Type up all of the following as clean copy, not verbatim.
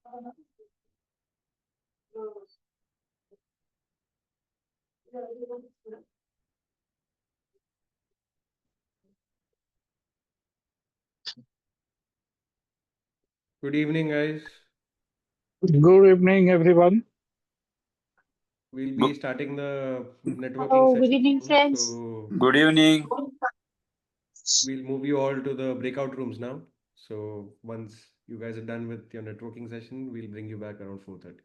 Good evening, guys. Good evening, everyone. We'll be starting the networking Hello, session. good evening, friends. So Good evening. we'll move you all to the breakout rooms now. So once you guys are done with your networking session, we'll bring you back around 4:30.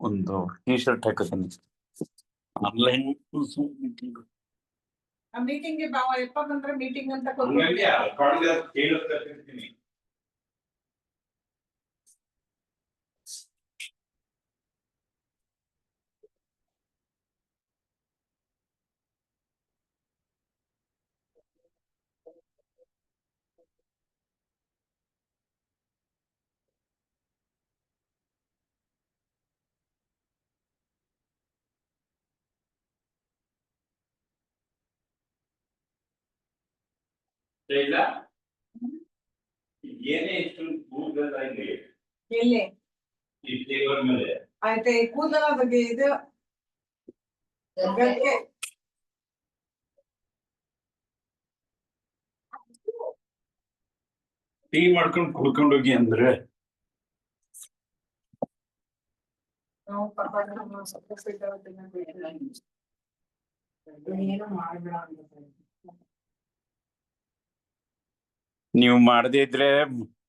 ಒಂದು T shirt ಹಾಕೋತೀನಿ online meeting ಎಪ್ಪ ಬಂದ್ರೆ meeting ಅಂತ ಇಲ್ಲ ಏನೇ ಇಷ್ಟು ಕೂದಲಾಗಿ ಎಲ್ಲಿ ಈ ಟೇಬಲ್ ಮೇಲೆ ಆಯ್ತಾ ಈ ಕೂದಲ ಬಗ್ಗೆ ಇದು ಗಕ್ಕೆ ಟೀ ಮಾಡ್ಕೊಂಡು ಕುಡ್ಕೊಂಡು ಹೋಗಿ ಅಂದ್ರೆ ನಾವು ಪಪ್ಪ ಸ್ವಲ್ಪ ಏನು ಮಾಡ್ಬೇಡ ಅಂತ ನೀವು ಮಾಡದೇ ಇದ್ರೆ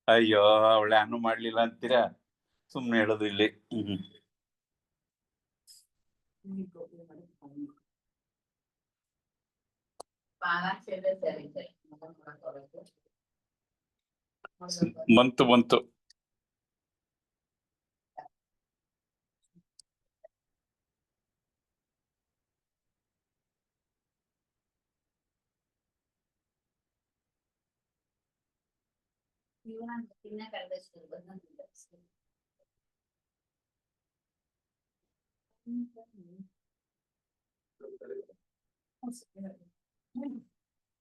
ಅಯ್ಯೋ ಅವಳೆ ಅನ್ನು ಮಾಡ್ಲಿಲ್ಲ ಅಂತೀರಾ ಸುಮ್ನೆ ಹೇಳೋದು ಇಲ್ಲಿ ಬಂತು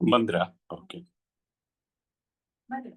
ಬಂದ್ರಾ? ಓಕೆ. ಬನ್ನಿ.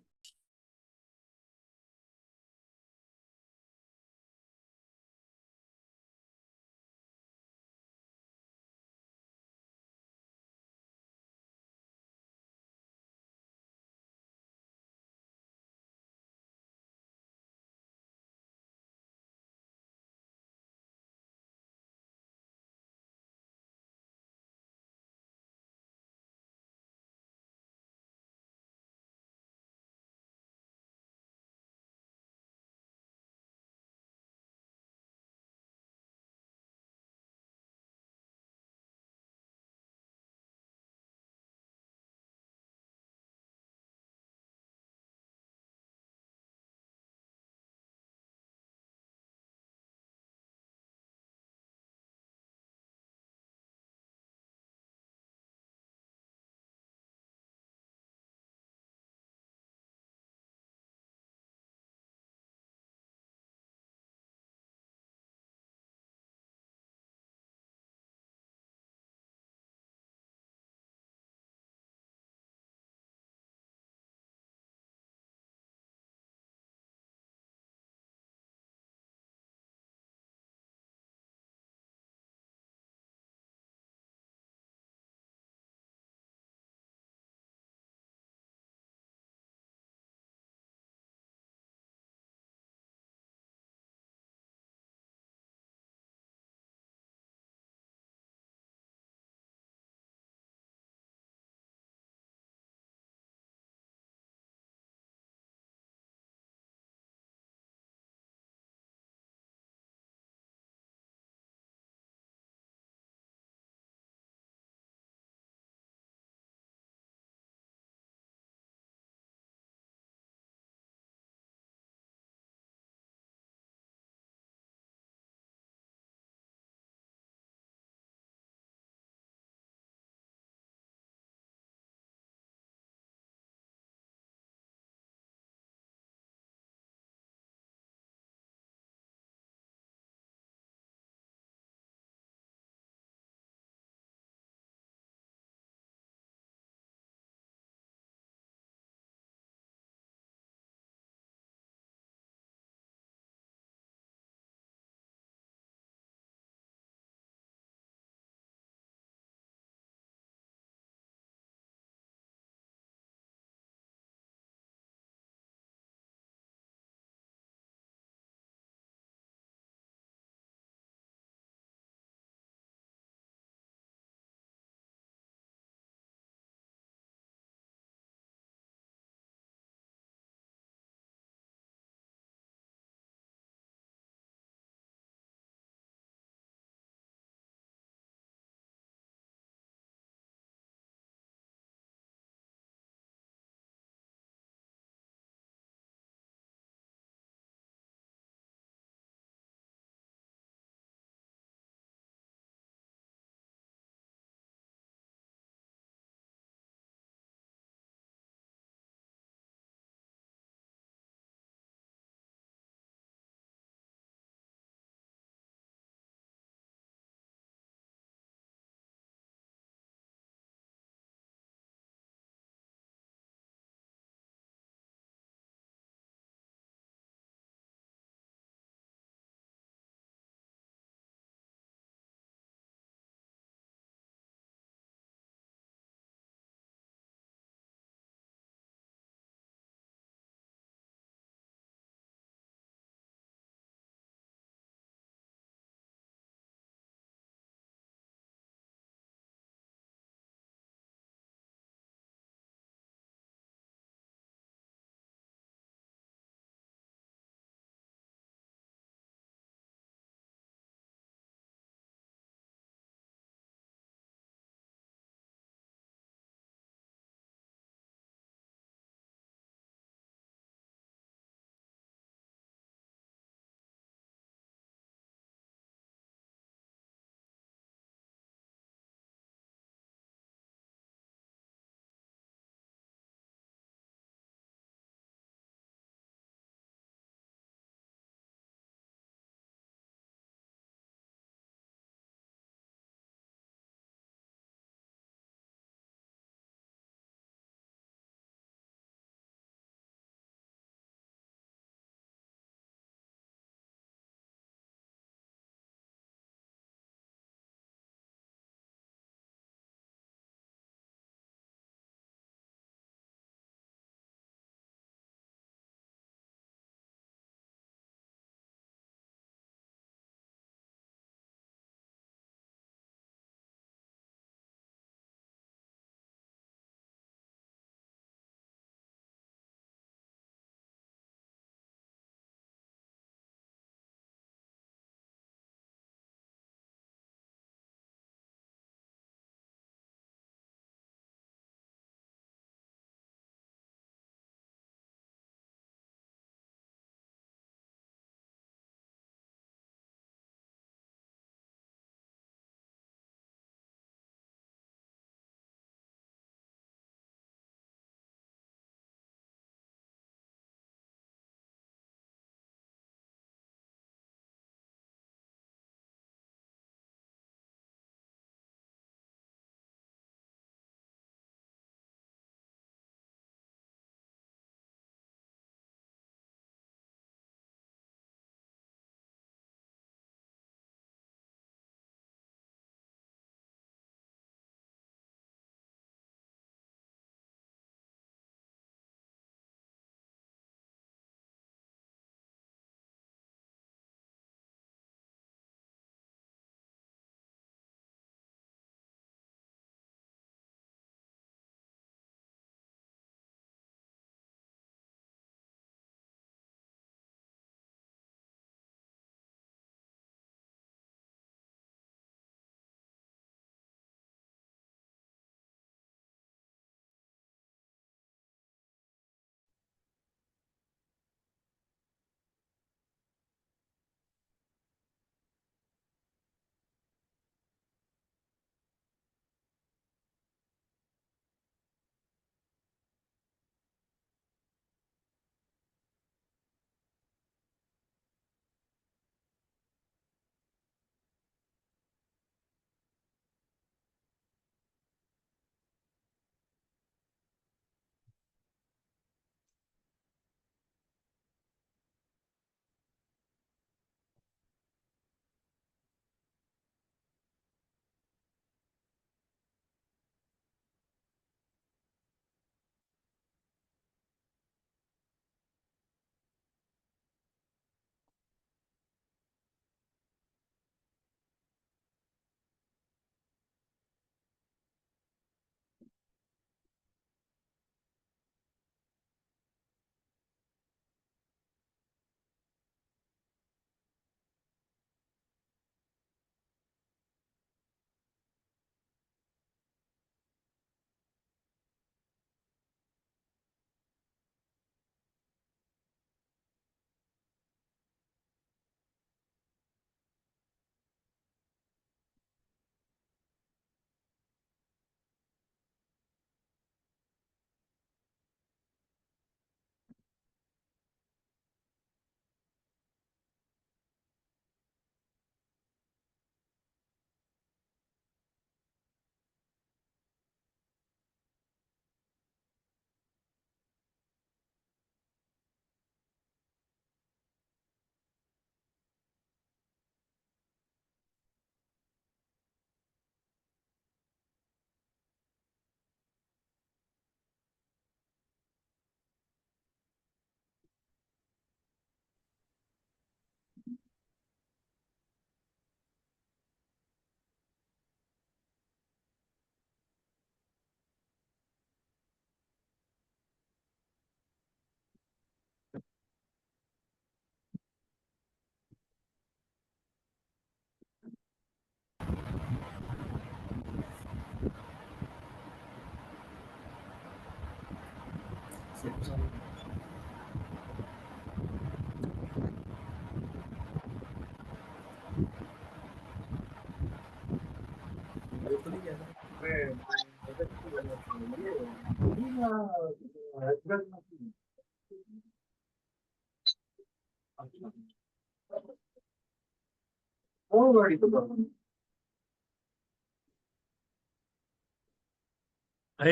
Hi,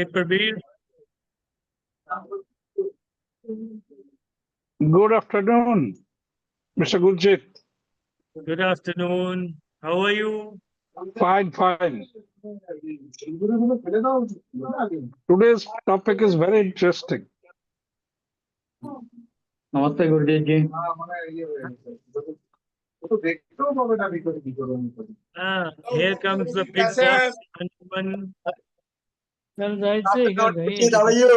Prabir. Good afternoon, Mr. Gurjeet. Good afternoon. How are you? Fine, fine. Today's topic is very interesting. नमस्ते गुरजीत जी Here comes the big boss, Anjuman. चल जायचंय का घाई How are आहे? you?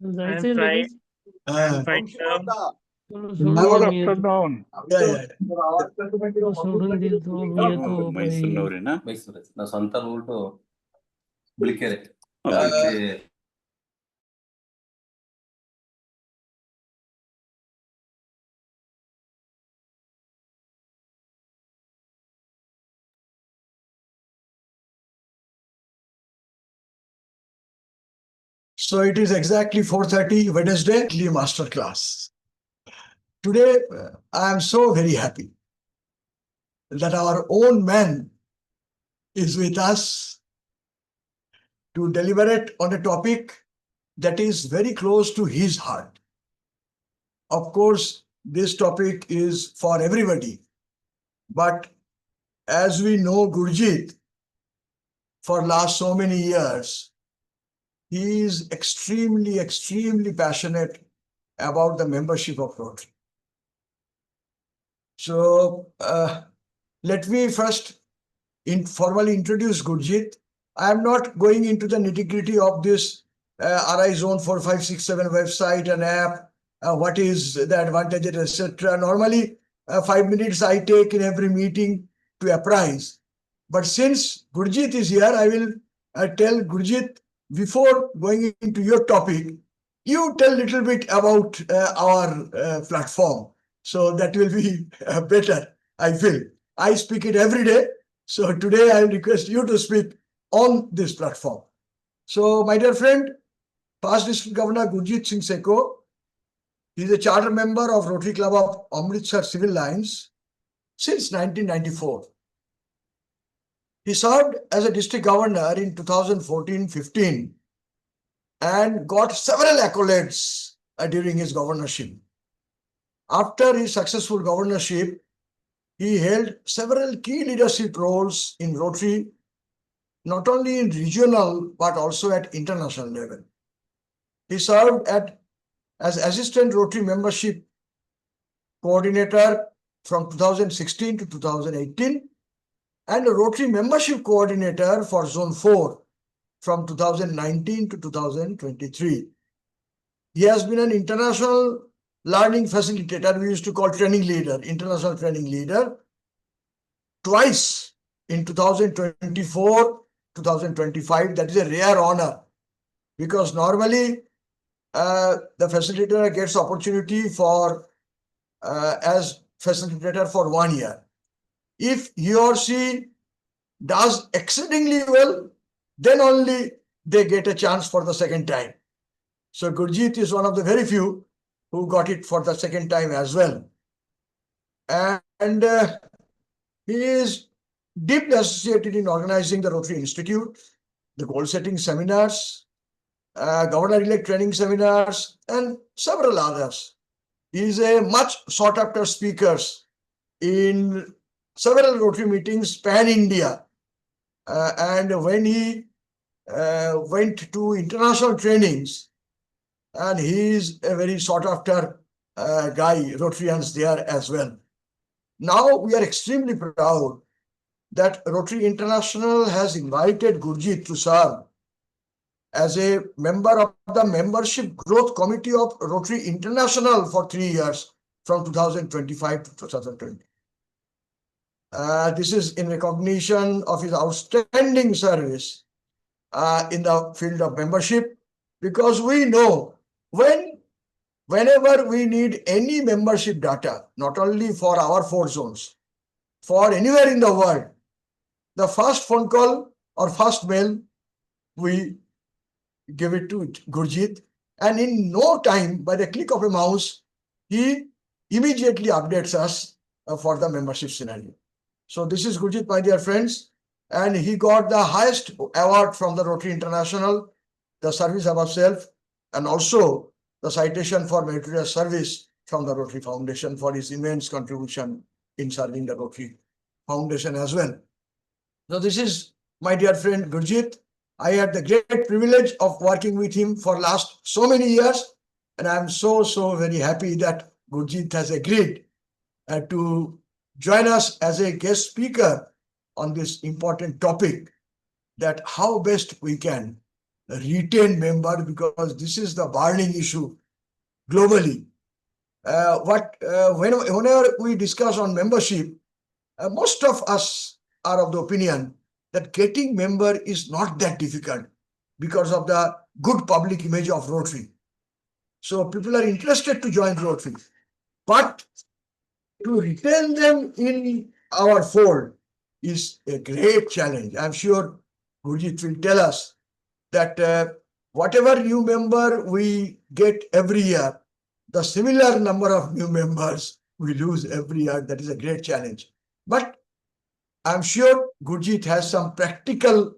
चल I'm जायचंय fine. लगेच I'm fine. चलो सोडून Good दे मी येतो. afternoon. चलो सोडून देतो मी येतो बाई. ಮೈಸೂರಿನವ್ರೇನಾ ಮೈಸೂರು ನಾವು ಸ್ವಂತ ಊಟು Bilikere So it is exactly 4:30 Wednesday master class. Today I am so very happy that our own man is with us to deliberate on a topic that is very close to his heart. Of course, this topic is for everybody, but as we know Gurjeet for last so many years, he is extremely passionate about the membership of Rotary. So let me first formally introduce Gurjeet. I am not going into the nitty-gritty of this RI Zone 4567 website and app, what is the advantages, etc. Normally, 5 minutes I take in every meeting to apprise. But since Gurjeet is here, I will tell Gurjeet, before going into your topic, you tell a little bit about our platform. So that will be better, I feel. I speak it every day. So today I request you to speak on this platform. So my dear friend, past District Governor Gurjeet Singh Seko, he is a charter member of Rotary Club of Amritsar Civil Lines since 1994. He served as a district governor in 2014-15 and got several accolades during his governorship. After his successful governorship, he held several key leadership roles in Rotary, not only in regional but also at international level. He served as Assistant Rotary Membership Coordinator from 2016 to 2018 and a Rotary Membership Coordinator for Zone 4 from 2019 to 2023. He has been an international learning facilitator, we used to call training leader, international training leader, twice in 2024, 2025. That is a rare honor because normally the facilitator gets opportunity for as facilitator for 1 year. If he or she does exceedingly well, then only they get a chance for the second time. So Gurjeet is one of the very few who got it for the second time as well. And he is deeply associated in organizing the Rotary Institute, the goal-setting seminars, governor-elect training seminars, and several others. He is a much sought-after speaker in several Rotary meetings pan-India. And when he went to international trainings, and he is a very sought-after guy, Rotarians there as well. Now we are extremely proud that Rotary International has invited Gurjeet to serve as a member of the Membership Growth Committee of Rotary International for 3 years from 2025 to 2020. This is in recognition of his outstanding service in the field of membership, because we know whenever we need any membership data, not only for our 4 zones, for anywhere in the world, the first phone call or first mail, we give it to Gurjeet, and in no time, by the click of a mouse, he immediately updates us for the membership scenario. So this is Gurjeet, my dear friends, and he got the highest award from the Rotary International, the service above self, and also the citation for meritorious service from the Rotary Foundation for his immense contribution in serving the Rotary Foundation as well. So this is my dear friend Gurjeet. I had the great privilege of working with him for last so many years, and I'm so very happy that Gurjeet has agreed to join us as a guest speaker on this important topic, that how best we can retain members, because this is the burning issue globally. Whenever we discuss on membership, most of us are of the opinion that getting member is not that difficult because of the good public image of Rotary. So people are interested to join Rotary, but to retain them in our fold is a great challenge. I'm sure Gurjeet will tell us that whatever new member we get every year, the similar number of new members we lose every year. That is a great challenge. But I'm sure Gurjeet has some practical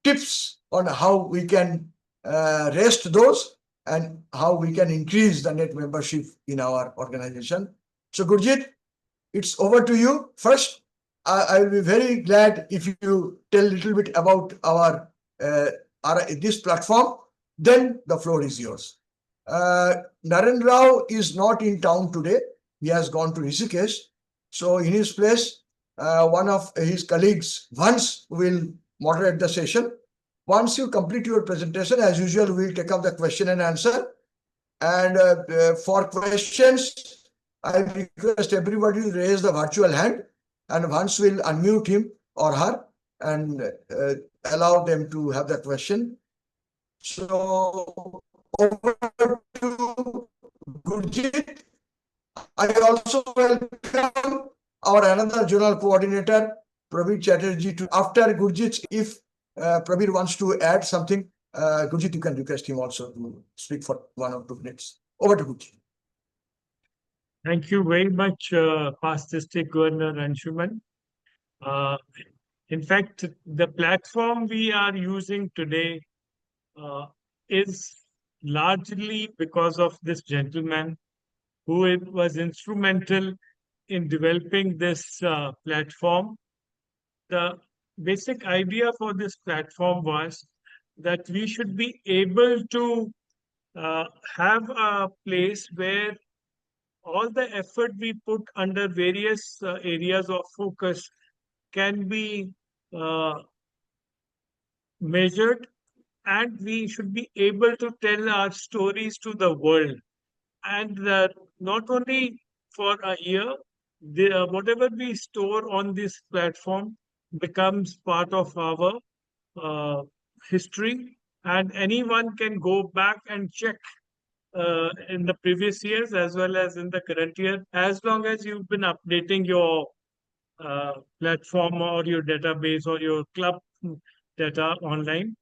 tips on how we can rest those and how we can increase the net membership in our organization. So Gurjeet, it's over to you. First, I will be very glad if you tell a little bit about our this platform. Then the floor is yours. Naren Rao is not in town today. He has gone to Rishikesh. So in his place, one of his colleagues, Vance, will moderate the session. Once you complete your presentation, as usual, we'll take up the question and answer. And for questions, I request everybody to raise the virtual hand, and Vance will unmute him or her and allow them to have the question. So over to Gurjeet. I also welcome our another journal coordinator, Prabir Chatterjee. After Gurjeet, if Prabir wants to add something, Gurjeet, you can request him also to speak for 1 or 2 minutes. Over to Gurjeet. Thank you very much, past District Governor Anshuman. In fact, the platform we are using today is largely because of this gentleman who was instrumental in developing this platform. The basic idea for this platform was that we should be able to have a place where all the effort we put under various areas of focus can be measured, and we should be able to tell our stories to the world. And not only for a year, whatever we store on this platform becomes part of our history, and anyone can go back and check in the previous years as well as in the current year, as long as you've been updating your platform or your database or your club data online.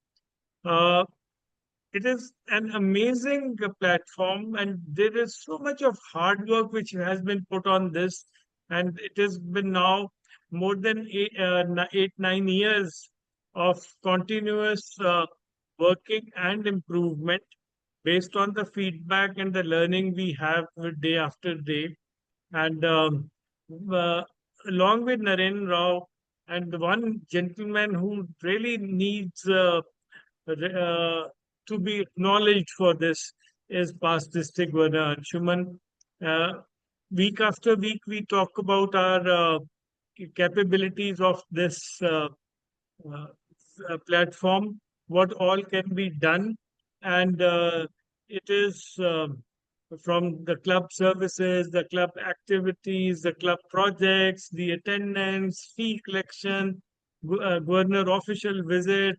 It is an amazing platform, and there is so much of hard work which has been put on this, and it has been now more than 9 years of continuous working and improvement based on the feedback and the learning we have day after day. And along with Naren Rao, and the one gentleman who really needs to be acknowledged for this is past District Governor Anshuman. Week after week, we talk about our capabilities of this platform, what all can be done, and it is from the club services, the club activities, the club projects, the attendance, fee collection, governor official visit,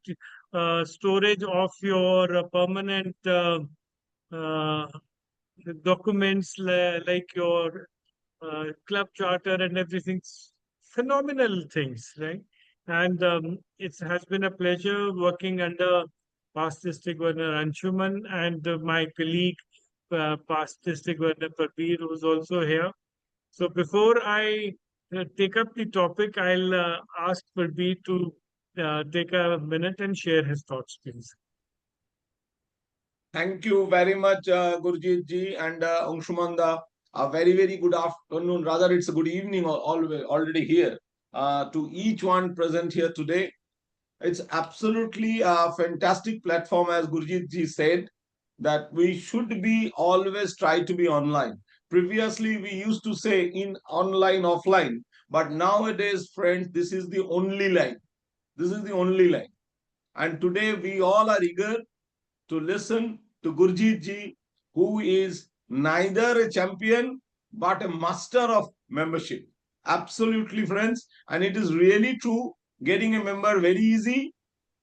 storage of your permanent documents like your club charter and everything. Phenomenal things, right? And it has been a pleasure working under past District Governor Anshuman and my colleague, past District Governor Prabir, who's also here. So before I take up the topic, I'll ask Pradeep to take a minute and share his thoughts, please. Thank you very much, Gurjeet ji and Anshumanda. A very, very good afternoon. Rather, it's a good evening already here to each one present here today. It's absolutely a fantastic platform, as Gurjeet ji said, that we should be always try to be online. Previously, we used to say in online, offline, but nowadays, friends, this is the only line. This is the only line. And today, we all are eager to listen to Gurjeet ji, who is neither a champion but a master of membership. Absolutely, friends. And it is really true. Getting a member very easy,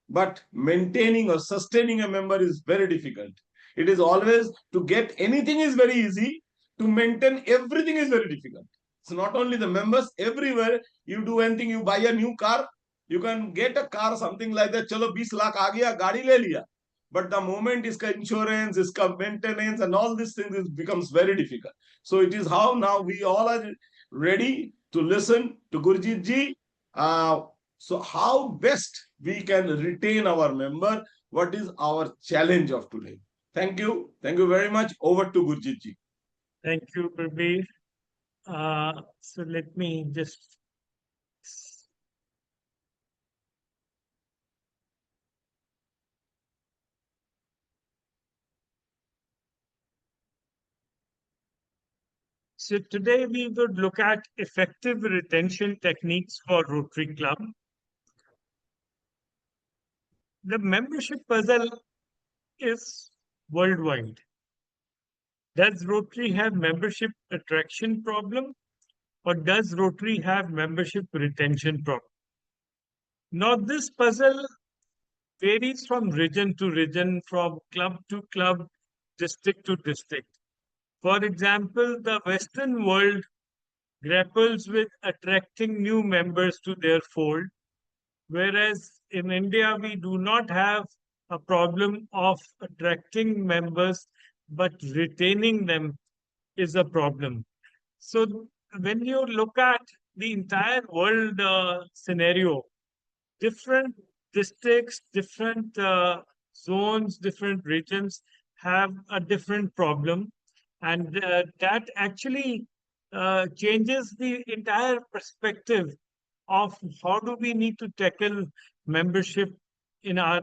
but maintaining or sustaining a member is very difficult. It is always to get anything is very easy, to maintain everything is very difficult. It's not only the members, everywhere you do anything, you buy a new car, you can get a car, something like that. Chalo 20 lakh aa gaya, gaadi le liya. But the moment iska insurance, iska maintenance, and all these things becomes very difficult. So it is how now we all are ready to listen to Gurjeet ji. So how best we can retain our member? What is our challenge of today? Thank you. Thank you very much. Over to Gurjeet ji. Thank you, Pradeep. So let me just. So today we would look at effective retention techniques for Rotary Club. The membership puzzle is worldwide. Does Rotary have membership attraction problem, or does Rotary have membership retention problem? Now this puzzle varies from region to region, from club to club, district to district. For example, the Western world grapples with attracting new members to their fold, whereas in India, we do not have a problem of attracting members, but retaining them is a problem. So when you look at the entire world scenario, different districts, different zones, different regions have a different problem. And that actually changes the entire perspective of how do we need to tackle membership in our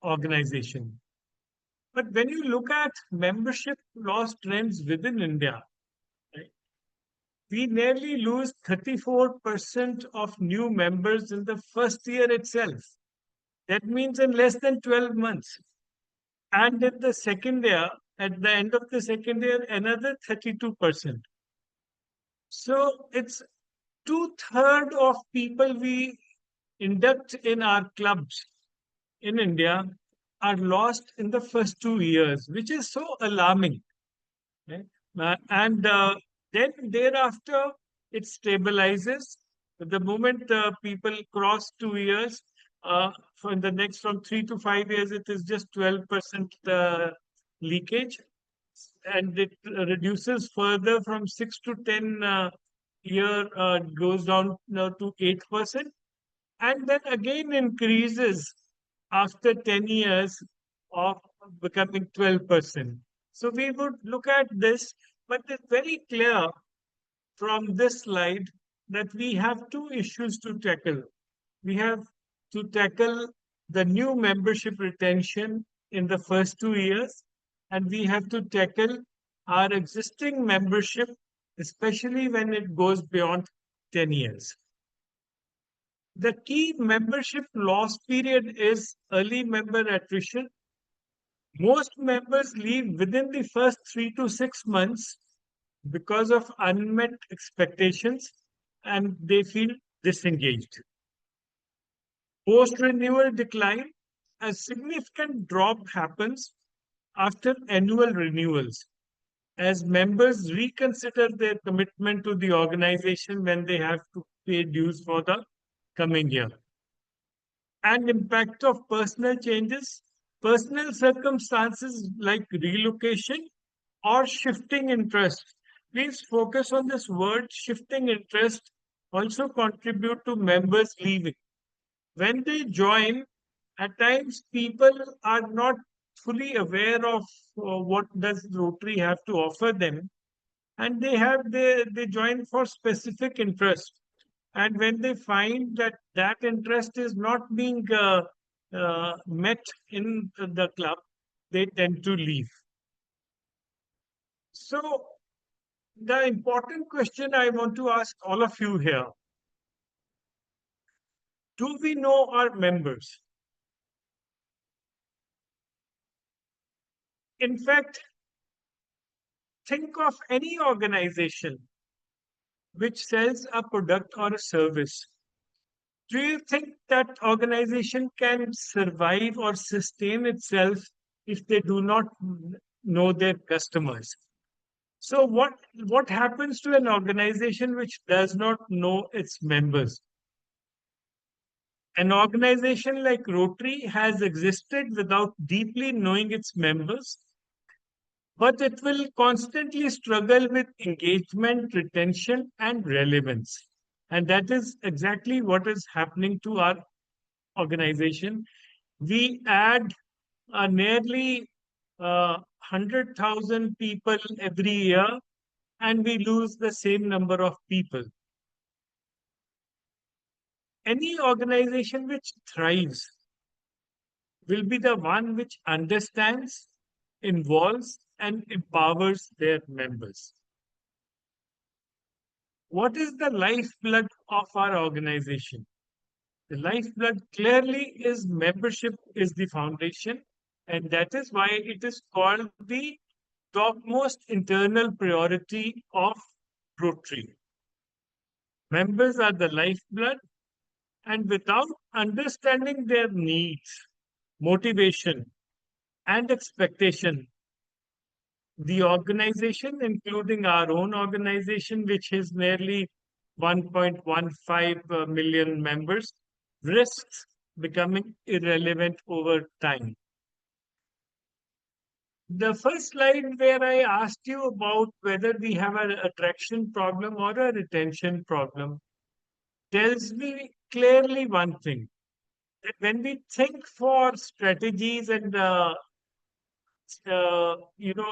organization. But when you look at membership loss trends within India, right, we nearly lose 34% of new members in the first year itself. That means in less than 12 months. And in the second year, at the end of the second year, another 32%. So it's 2/3 of people we induct in our clubs in India are lost in the first 2 years, which is so alarming. Okay? And then thereafter, it stabilizes. The moment people cross 2 years, for the next from 3 to 5 years, it is just 12% leakage, and it reduces further from 6 to 10 year, goes down to 8%, and then again increases after 10 years of becoming 12%. So we would look at this, but it's very clear from this slide that we have two issues to tackle. We have to tackle the new membership retention in the first 2 years, and we have to tackle our existing membership, especially when it goes beyond 10 years. The key membership loss period is early member attrition. Most members leave within the first 3 to 6 months because of unmet expectations, and they feel disengaged. Post-renewal decline, a significant drop happens after annual renewals, as members reconsider their commitment to the organization when they have to pay dues for the coming year. And impact of personal changes, personal circumstances like relocation or shifting interest. Please focus on this word, shifting interest, also contribute to members leaving. When they join, at times people are not fully aware of what does Rotary have to offer them, and they join for specific interest. And when they find that that interest is not being met in the club, they tend to leave. So the important question I want to ask all of you here: do we know our members? In fact, think of any organization which sells a product or a service. Do you think that organization can survive or sustain itself if they do not know their customers? So what happens to an organization which does not know its members? An organization like Rotary has existed without deeply knowing its members, but it will constantly struggle with engagement, retention, and relevance. And that is exactly what is happening to our organization. We add nearly 100,000 people every year, and we lose the same number of people. Any organization which thrives will be the one which understands, involves, and empowers their members. What is the lifeblood of our organization? The lifeblood clearly is membership is the foundation, and that is why it is called the topmost internal priority of Rotary. Members are the lifeblood, and without understanding their needs, motivation, and expectation, the organization, including our own organization, which is nearly 1.15 million members, risks becoming irrelevant over time. The first slide where I asked you about whether we have an attraction problem or a retention problem tells me clearly one thing, that when we think for strategies and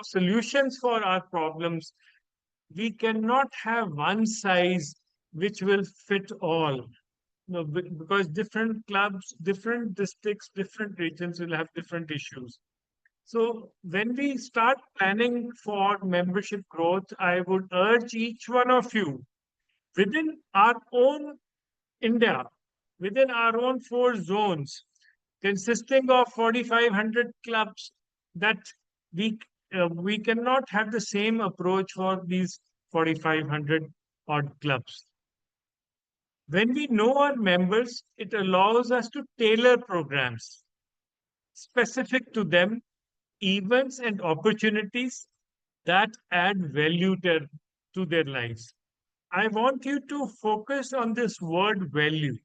solutions for our problems, we cannot have one size which will fit all. No, because different clubs, different districts, different regions will have different issues. So when we start planning for membership growth, I would urge each one of you within our own India, within our own 4 zones, consisting of 4,500 clubs, that we cannot have the same approach for these 4,500 odd clubs. When we know our members, it allows us to tailor programs specific to them, events and opportunities that add value to their lives. I want you to focus on this word value.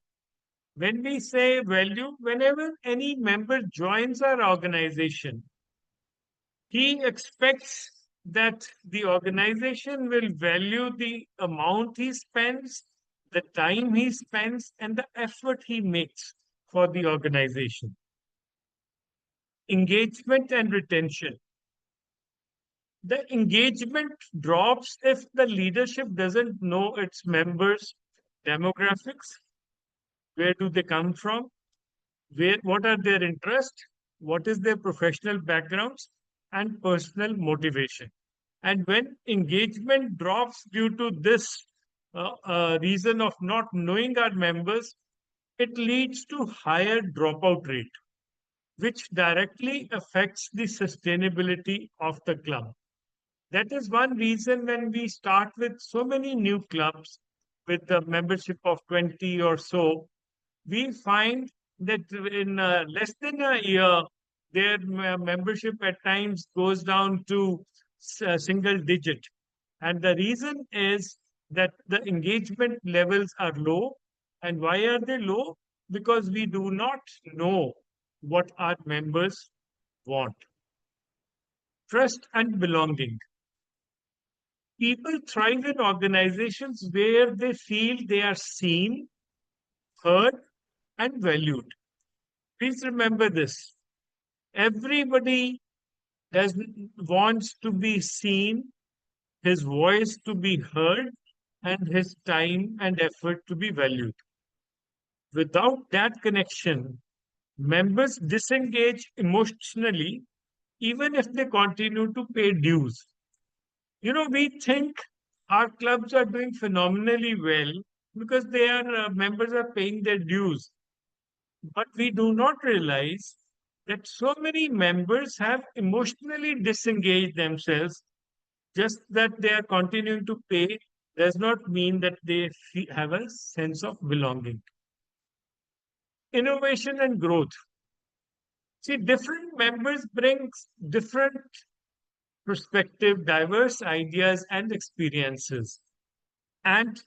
When we say value, whenever any member joins our organization, he expects that the organization will value the amount he spends, the time he spends, and the effort he makes for the organization. Engagement and retention. The engagement drops if the leadership doesn't know its members' demographics. Where do they come from? What are their interests? What is their professional backgrounds and personal motivation? And when engagement drops due to this reason of not knowing our members, it leads to higher dropout rate, which directly affects the sustainability of the club. That is one reason when we start with so many new clubs with a membership of 20 or so, we find that in less than a year, their membership at times goes down to single digit. And the reason is that the engagement levels are low. And why are they low? Because we do not know what our members want. Trust and belonging. people thrive in organizations where they feel they are seen, heard, and valued. Please remember this. Everybody wants to be seen, his voice to be heard, and his time and effort to be valued. Without that connection, members disengage emotionally even if they continue to pay dues. We think our clubs are doing phenomenally well because their members are paying their dues. But we do not realize that so many members have emotionally disengaged themselves. Just that they are continuing to pay does not mean that they have a sense of belonging. Innovation and growth. See, different members bring different perspective, diverse ideas and experiences. And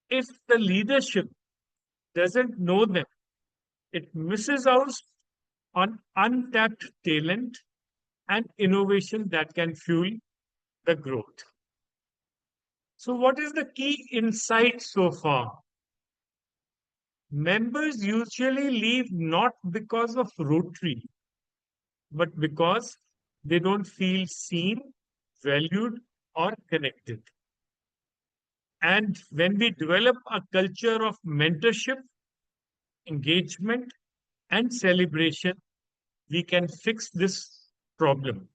if the leadership doesn't know them, it misses out on untapped talent and innovation that can fuel the growth. So, what is the key insight so far? Members usually leave not because of Rotary, but because they don't feel seen, valued, or connected. And when we develop a culture of mentorship, engagement, and celebration, we can fix this problem.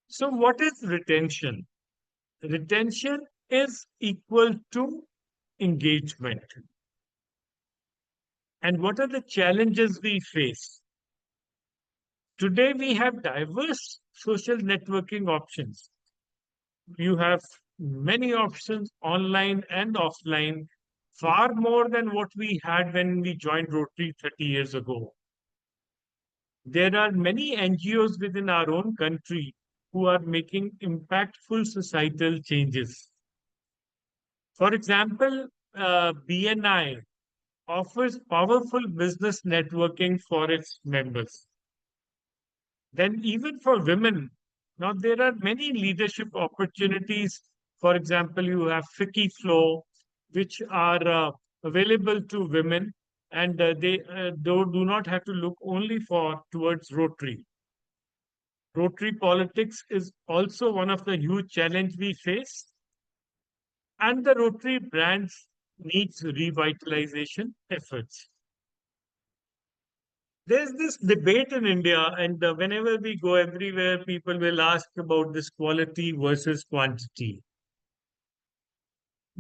So, what is retention? Retention is equal to engagement. And what are the challenges we face? Today, we have diverse social networking options. You have many options online and offline, far more than what we had when we joined Rotary 30 years ago. There are many NGOs within our own country who are making impactful societal changes. For example, BNI offers powerful business networking for its members. Then even for women, now there are many leadership opportunities. For example, you have Ficky Flow, which are available to women, and they do not have to look only towards Rotary. Rotary politics is also one of the huge challenges we face, and the Rotary brands needs revitalization efforts. There's this debate in India, and whenever we go everywhere, people will ask about this quality versus quantity.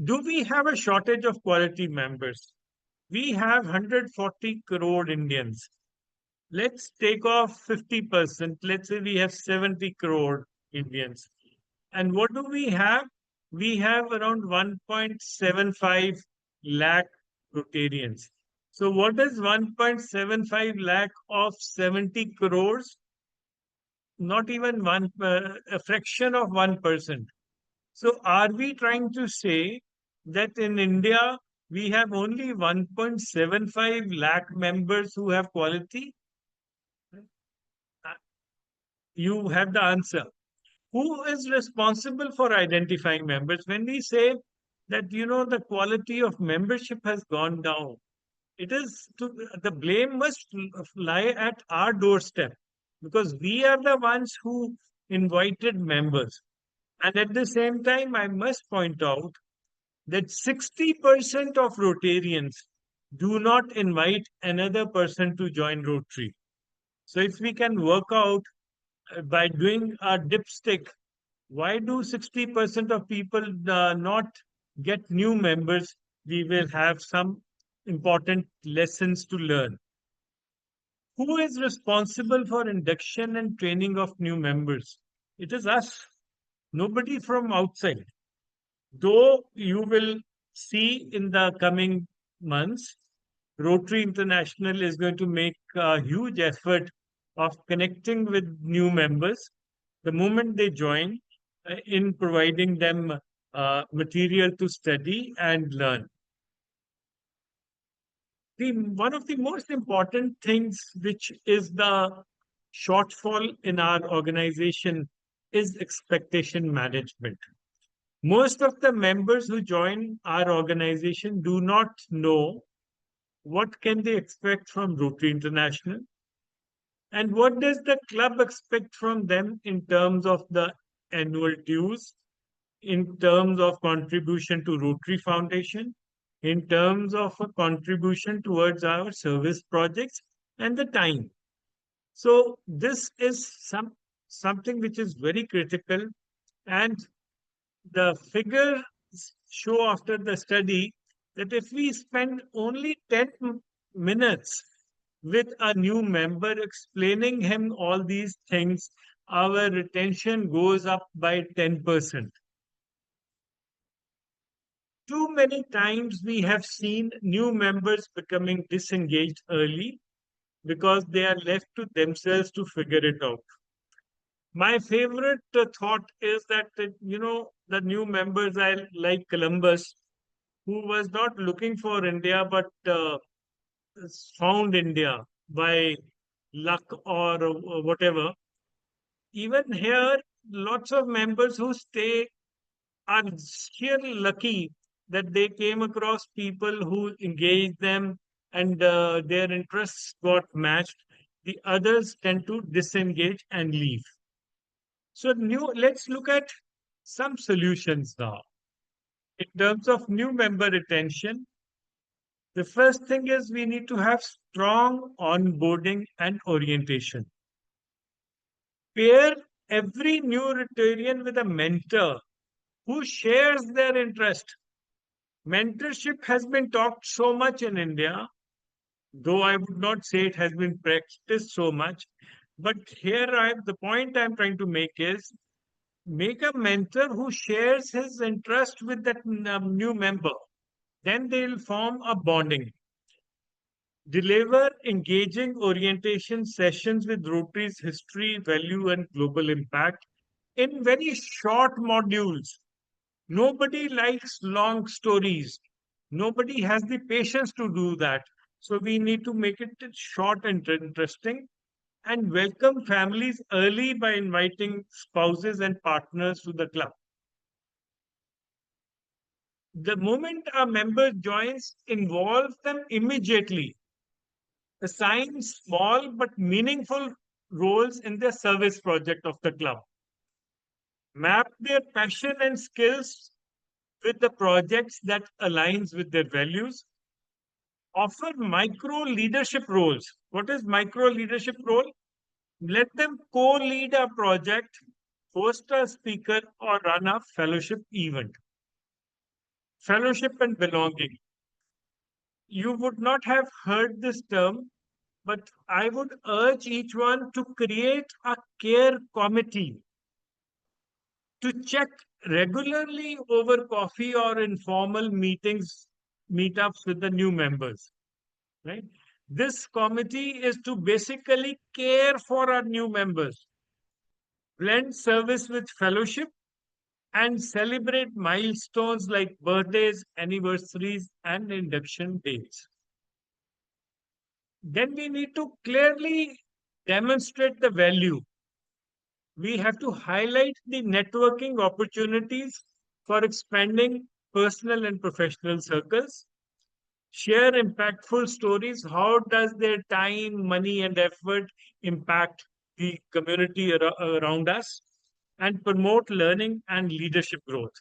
Do we have a shortage of quality members? We have 140 crore Indians. Let's take off 50%. Let's say we have 70 crore Indians. And what do we have? We have around 1.75 lakh Rotarians. So what is 1.75 lakh of 70 crores? Not even a fraction of 1%. So are we trying to say that in India, we have only 1.75 lakh members who have quality? You have the answer. Who is responsible for identifying members? When we say that, the quality of membership has gone down, the blame must lie at our doorstep, because we are the ones who invited members. And at the same time, I must point out that 60% of Rotarians do not invite another person to join Rotary. So if we can work out by doing a dipstick, why do 60% of people not get new members? We will have some important lessons to learn. Who is responsible for induction and training of new members? It is us, nobody from outside. Though you will see in the coming months, Rotary International is going to make a huge effort of connecting with new members the moment they join, in providing them material to study and learn. One of the most important things, which is the shortfall in our organization, is expectation management. Most of the members who join our organization do not know what can they expect from Rotary International and what does the club expect from them in terms of the annual dues, in terms of contribution to Rotary Foundation, in terms of a contribution towards our service projects and the time. So this is something which is very critical, and the figures show after the study that if we spend only 10 minutes with a new member explaining him all these things, our retention goes up by 10%. Too many times we have seen new members becoming disengaged early because they are left to themselves to figure it out. My favorite thought is that, the new members I like Columbus, who was not looking for India but found India by luck or whatever. Even here, lots of members who stay are sheer lucky that they came across people who engaged them and their interests got matched. The others tend to disengage and leave. So let's look at some solutions now. In terms of new member retention, the first thing is we need to have strong onboarding and orientation. Pair every new Rotarian with a mentor who shares their interest. Mentorship has been talked so much in India, though I would not say it has been practiced so much. But here the point I'm trying to make is make a mentor who shares his interest with that new member. Then they'll form a bonding. Deliver engaging orientation sessions with Rotary's history, value, and global impact in very short modules. Nobody likes long stories. Nobody has the patience to do that. So we need to make it short and interesting and welcome families early by inviting spouses and partners to the club. The moment a member joins, involve them immediately. Assign small but meaningful roles in the service project of the club. Map their passion and skills with the projects that aligns with their values. Offer micro leadership roles. What is micro leadership role? Let them co-lead a project, host a speaker, or run a fellowship event. Fellowship and belonging. You would not have heard this term, but I would urge each one to create a care committee to check regularly over coffee or informal meetups with the new members, right? This committee is to basically care for our new members, blend service with fellowship, and celebrate milestones like birthdays, anniversaries, and induction days. Then we need to clearly demonstrate the value. We have to highlight the networking opportunities for expanding personal and professional circles, share impactful stories. How does their time, money, and effort impact the community around us, and promote learning and leadership growth?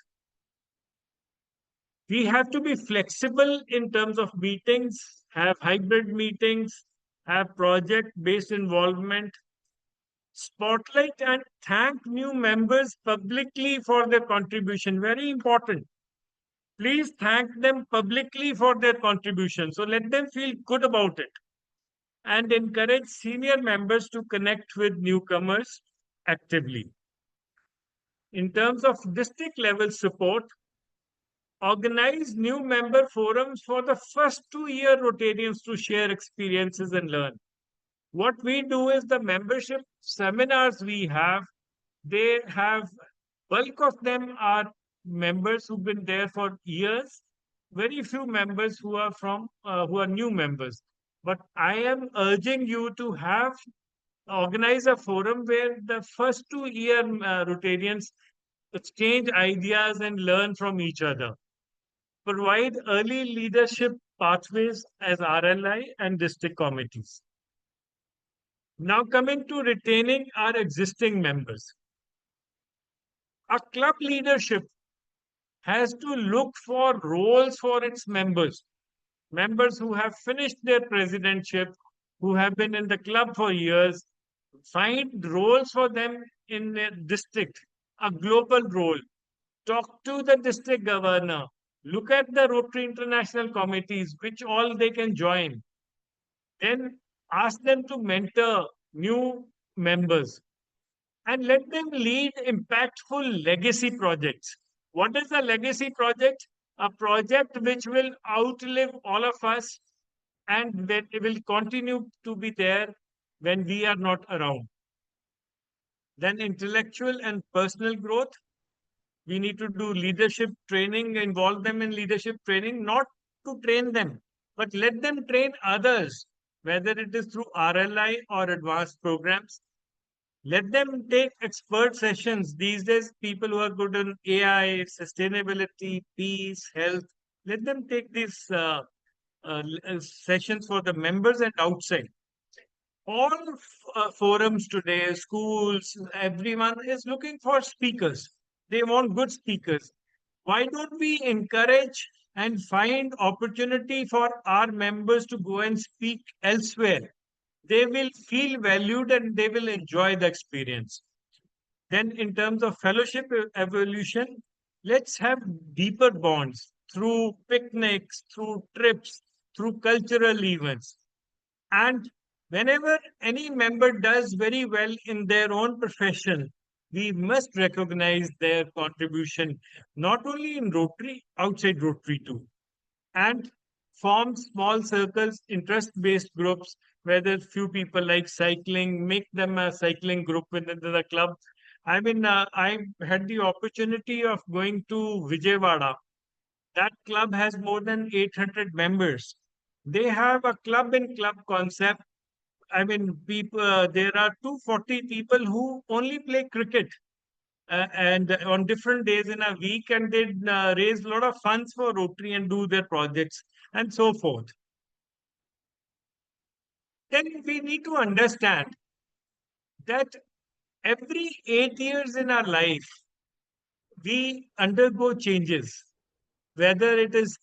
We have to be flexible in terms of meetings, have hybrid meetings, have project-based involvement, spotlight and thank new members publicly for their contribution. Very important. Please thank them publicly for their contribution. So let them feel good about it. And encourage senior members to connect with newcomers actively. In terms of district level support, organize new member forums for the first 2-year Rotarians to share experiences and learn. What we do is the membership seminars we have, they have, bulk of them are members who've been there for years, very few members who are new members. But I am urging you to have organize a forum where the first 2 year Rotarians exchange ideas and learn from each other. Provide early leadership pathways as RLI and district committees. Now coming to retaining our existing members. A club leadership has to look for roles for its members. Members who have finished their presidentship, who have been in the club for years, find roles for them in their district, a global role. Talk to the district governor. Look at the Rotary International committees, which all they can join. Then ask them to mentor new members and let them lead impactful legacy projects. What is a legacy project? A project which will outlive all of us and that it will continue to be there when we are not around. Then intellectual and personal growth. We need to do leadership training, involve them in leadership training, not to train them, but let them train others, whether it is through RLI or advanced programs. Let them take expert sessions. These days, people who are good in AI, sustainability, peace, health, let them take these sessions for the members and outside. All forums today, schools, everyone is looking for speakers. They want good speakers. Why don't we encourage and find opportunity for our members to go and speak elsewhere? They will feel valued and they will enjoy the experience. Then in terms of fellowship evolution, let's have deeper bonds through picnics, through trips, through cultural events. And whenever any member does very well in their own profession, we must recognize their contribution, not only in Rotary, outside Rotary too. And form small circles, interest-based groups, whether few people like cycling, make them a cycling group within the club. I mean, I had the opportunity of going to Vijayawada. That club has more than 800 members. They have a club in club concept. I mean, people. There are 240 people who only play cricket, and on different days in a week, and they raise a lot of funds for Rotary and do their projects and so forth. Then we need to understand that every 8 years in our life, we undergo changes, whether it is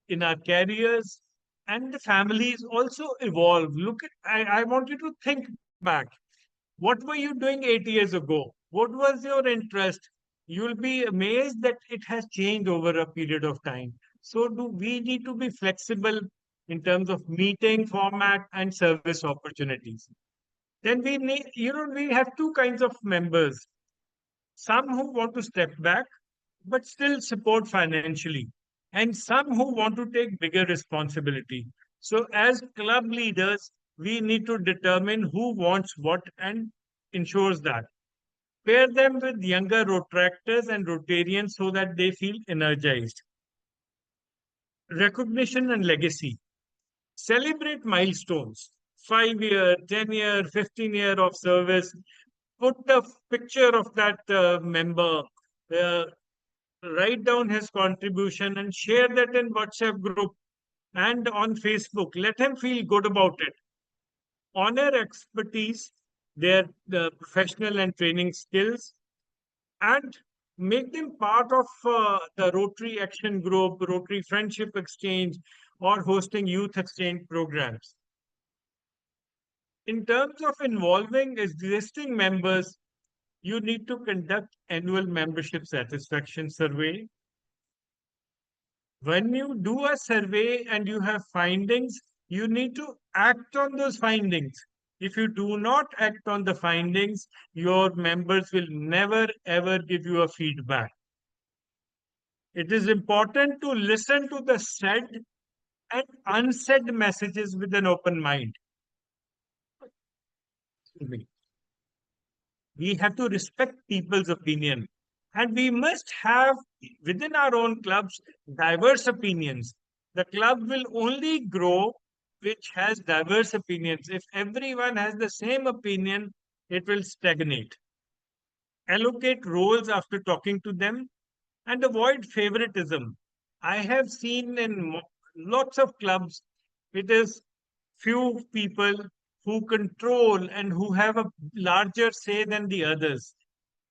in our careers, and the families also evolve. Look at, I want you to think back. What were you doing 8 years ago? What was your interest? You'll be amazed that it has changed over a period of time. So do we need to be flexible in terms of meeting format and service opportunities. Then we need, we have two kinds of members. Some who want to step back, but still support financially, and some who want to take bigger responsibility. So as club leaders, we need to determine who wants what and ensures that. Pair them with younger Rotractors and Rotarians so that they feel energized. Recognition and legacy. Celebrate milestones. 5 year, 10 year, 15 year of service. Put a picture of that member. Write down his contribution and share that in WhatsApp group and on Facebook. Let him feel good about it. Honor expertise, their professional and training skills, and make them part of the Rotary Action Group, Rotary Friendship Exchange, or hosting youth exchange programs. In terms of involving existing members, you need to conduct annual membership satisfaction survey. When you do a survey and you have findings, you need to act on those findings. If you do not act on the findings, your members will never ever give you a feedback. It is important to listen to the said and unsaid messages with an open mind. We have to respect people's opinion, and we must have within our own clubs diverse opinions. The club will only grow which has diverse opinions, if everyone has the same opinion, it will stagnate. Allocate roles after talking to them and avoid favoritism. I have seen in lots of clubs, it is few people who control and who have a larger say than the others.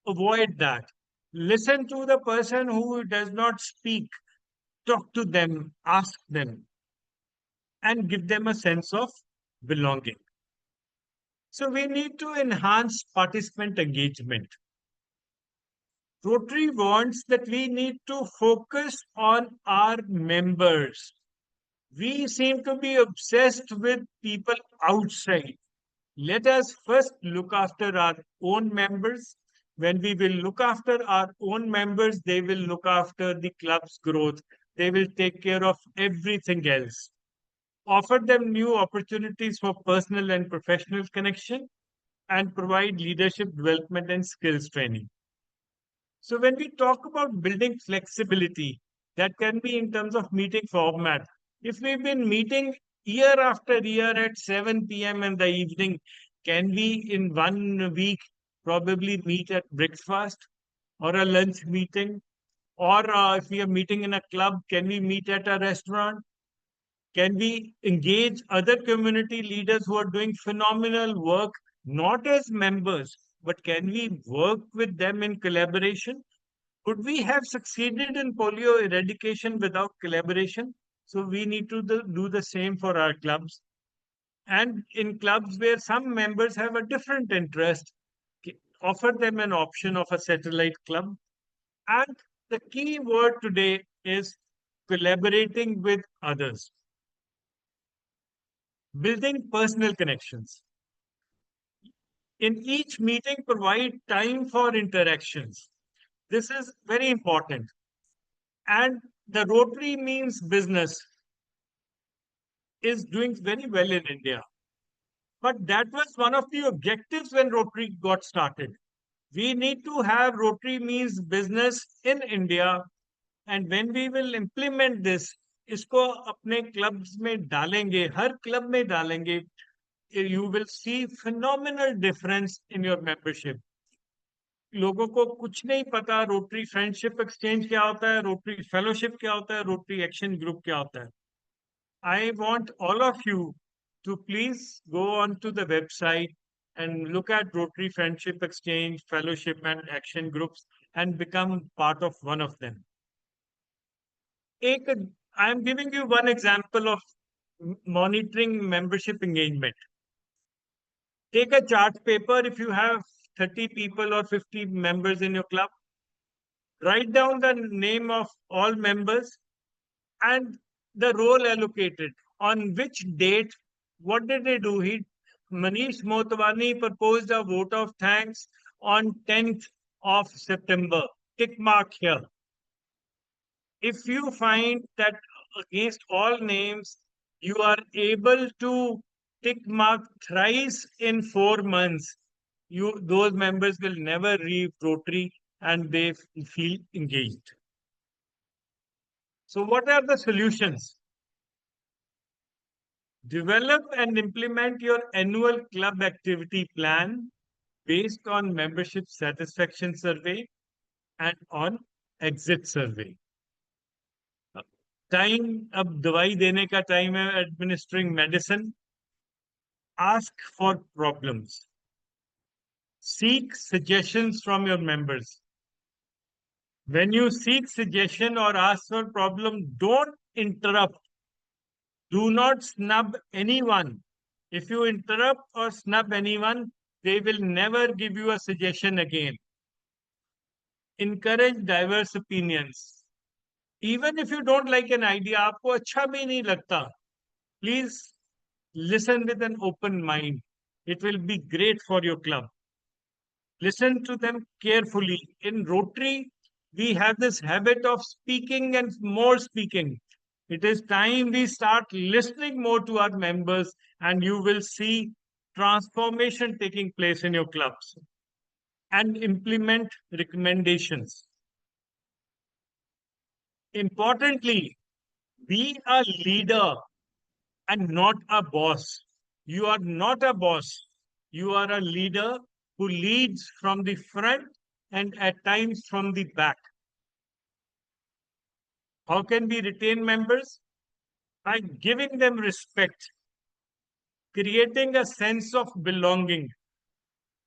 Avoid that. Listen to the person who does not speak, talk to them, ask them, and give them a sense of belonging. So we need to enhance participant engagement. Rotary wants that we need to focus on our members. We seem to be obsessed with people outside. Let us first look after our own members. When we will look after our own members, they will look after the club's growth. They will take care of everything else. Offer them new opportunities for personal and professional connection and provide leadership development and skills training. So when we talk about building flexibility, that can be in terms of meeting format. If we've been meeting year after year at 7 p.m. in the evening, can we in 1 week probably meet at breakfast or a lunch meeting? Or if we are meeting in a club, can we meet at a restaurant? Can we engage other community leaders who are doing phenomenal work, not as members, but can we work with them in collaboration? Could we have succeeded in polio eradication without collaboration? So we need to do the same for our clubs. And in clubs where some members have a different interest, offer them an option of a satellite club. And the key word today is collaborating with others. Building personal connections. In each meeting, provide time for interactions. This is very important. And the Rotary means business is doing very well in India. But that was one of the objectives when Rotary got started. We need to have Rotary means business in India. And when we will implement this, इसको अपने clubs में डालेंगे, हर club में डालेंगे, you will see phenomenal difference in your membership. लोगों को कुछ नहीं पता रोटरी फ्रेंडशिप एक्सचेंज क्या होता है, रोटरी फेलोशिप क्या होता है, रोटरी एक्शन ग्रुप क्या होता है. I want all of you to please go on to the website and look at Rotary Friendship Exchange, Fellowship and Action Groups and become part of one of them. I am giving you one example of monitoring membership engagement. Take a chart paper if you have 30 people or 50 members in your club. Write down the name of all members and the role allocated. On which date, what did they do? Manish Motwani proposed a vote of thanks on 10th of September. Tick mark here. If you find that against all names, you are able to tick mark thrice in 4 months, those members will never leave Rotary and they feel engaged. So what are the solutions? Develop and implement your annual club activity plan based on membership satisfaction survey and on exit survey. Time, अब दवाई देने का time है, administering medicine. Ask for problems. Seek suggestions from your members. When you seek suggestion or ask for problem, don't interrupt. Do not snub anyone. If you interrupt or snub anyone, they will never give you a suggestion again. Encourage diverse opinions. Even if you don't like an idea, आपको अच्छा भी नहीं लगता, please listen with an open mind. It will be great for your club. Listen to them carefully. In Rotary, we have this habit of speaking and more speaking. It is time we start listening more to our members and you will see transformation taking place in your clubs. And implement recommendations. Importantly, be a leader and not a boss. You are not a boss. You are a leader who leads from the front and at times from the back. How can we retain members? By giving them respect, creating a sense of belonging,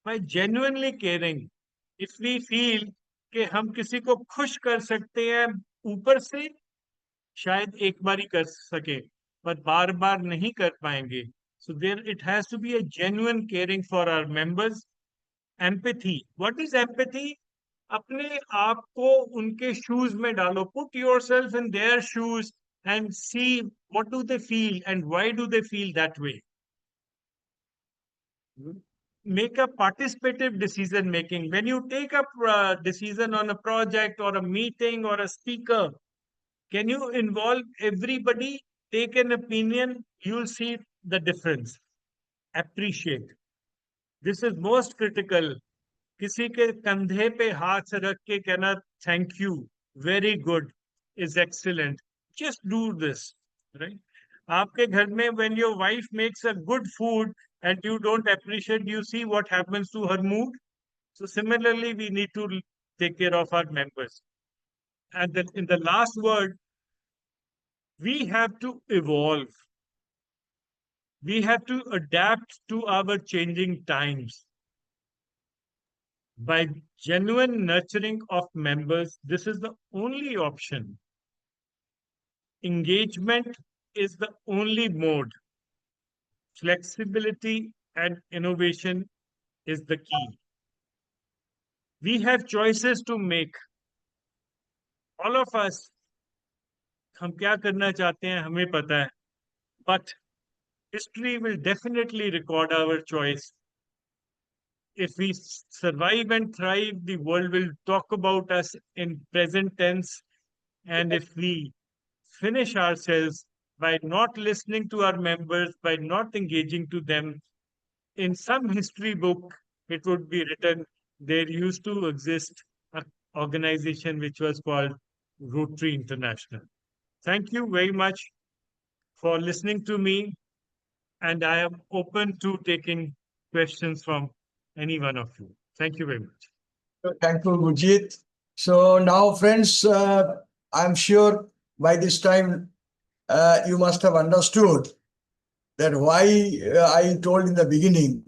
by genuinely caring. If we feel कि हम किसी को खुश कर सकते हैं ऊपर से, शायद एक बार ही कर सके, पर बार बार नहीं कर पाएंगे. So there it has to be a genuine caring for our members. Empathy. What is empathy? अपने आप को उनके shoes में डालो. Put yourself in their shoes and see what do they feel and why do they feel that way. Make a participative decision making. When you take a decision on a project or a meeting or a speaker, can you involve everybody? Take an opinion, you'll see the difference. Appreciate. This is most critical. किसी के कंधे पे हाथ रख के कहना thank you, very good, is excellent. Just do this, right? आपके घर में when your wife makes a good food and you don't appreciate, you see what happens to her mood. So similarly, we need to take care of our members. And then in the last word, we have to evolve. We have to adapt to our changing times. By genuine nurturing of members, this is the only option. Engagement is the only mode. Flexibility and innovation is the key. We have choices to make. All of us, हम क्या करना चाहते हैं हमें पता है. But history will definitely record our choice. If we survive and thrive, the world will talk about us in present tense. And if we finish ourselves by not listening to our members, by not engaging to them, in some history book, it would be written, there used to exist an organization which was called Rotary International. Thank you very much for listening to me. And I am open to taking questions from any one of you. Thank you very much. Thank you, Gurjeet. So now, friends, I'm sure by this time you must have understood that why I told in the beginning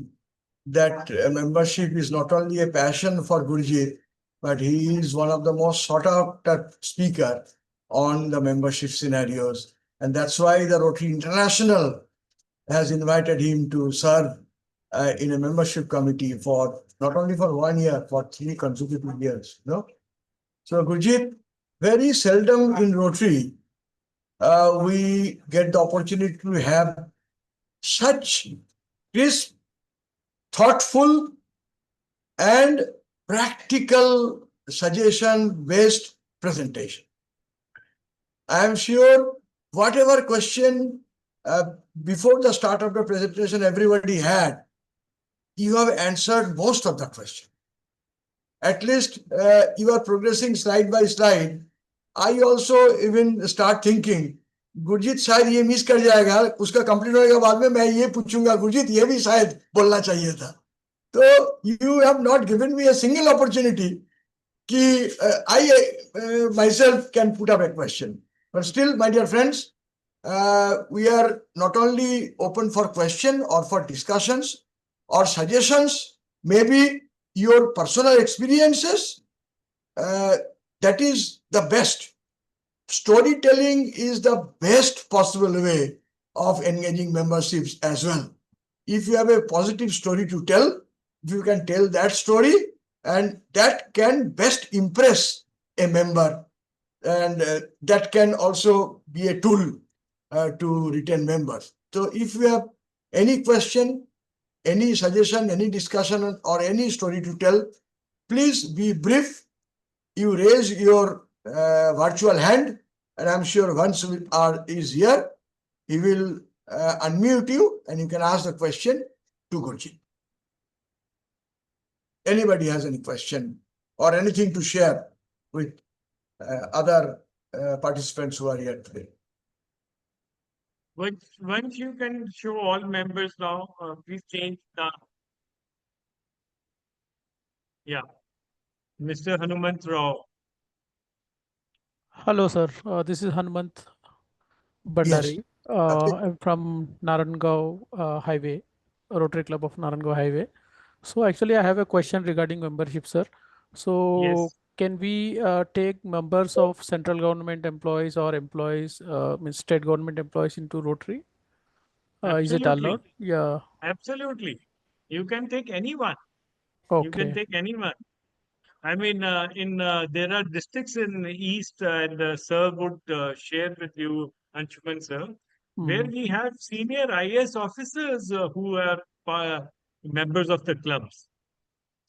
that membership is not only a passion for Gurjeet, but he is one of the most sought after speaker on the membership scenarios. And that's why the Rotary International has invited him to serve in a membership committee for not only for 1 year, for 3 consecutive years. No? So Gurjeet, very seldom in Rotary, we get the opportunity to have such crisp, thoughtful, and practical suggestion-based presentation. I am sure whatever question before the start of the presentation everybody had, you have answered most of the question. At least you are progressing slide by slide. I also even start thinking, Gurjeet शायद ये miss कर जाएगा, उसका complete होने के बाद में मैं ये पूछूंगा, गुरजीत ये भी शायद बोलना चाहिए था. So you have not given me a single opportunity कि I myself can put up a question. But still, my dear friends, we are not only open for question or for discussions or suggestions, maybe your personal experiences, that is the best. Storytelling is the best possible way of engaging memberships as well. If you have a positive story to tell, if you can tell that story, and that can best impress a member, and that can also be a tool to retain members. So if you have any question, any suggestion, any discussion, or any story to tell, please be brief. You raise your virtual hand, and I'm sure once is here, he will unmute you and you can ask the question to Gurjeet. Anybody has any question or anything to share with other participants who are here today? Once you can show all members now, please change the. Yeah, Mr. Hanumant Rao. Hello, sir. This is Hanumant Yes. Bandari. Okay. I'm from Narangao Highway, Rotary Club of Narangao Highway. So actually, I have a question regarding membership, sir. So Yes, can we take members of central government employees or employees, means state government employees into Rotary? Is it allowed? absolutely. Yeah. Absolutely. You can take anyone. You can Okay. take anyone. I mean, there are districts in the east, and sir would share with you, Anshuman sir, where Mm. we have senior IS officers who are members of the clubs.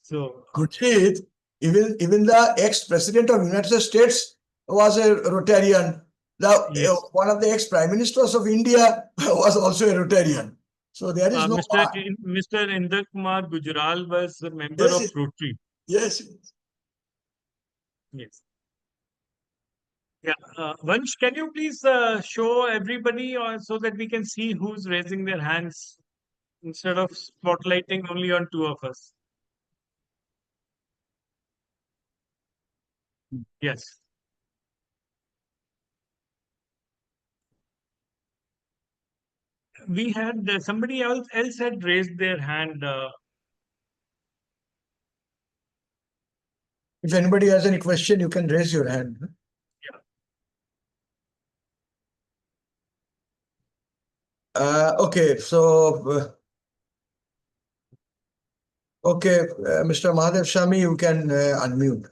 So, Gurjeet, even the ex-president of United States was a Rotarian. yes, One of the ex-prime ministers of India was also a Rotarian. So there is no Mr. Inder Kumar Gujral was a member yes, of Rotary. yes. Yes. Yeah. Vansh, can you please show everybody so that we can see who's raising their hands instead of spotlighting only on two of us? Yes. We had somebody else had raised their hand. If anybody has any question, you can raise your hand. Okay, so okay, Mr. Mahadev Shami, you can unmute.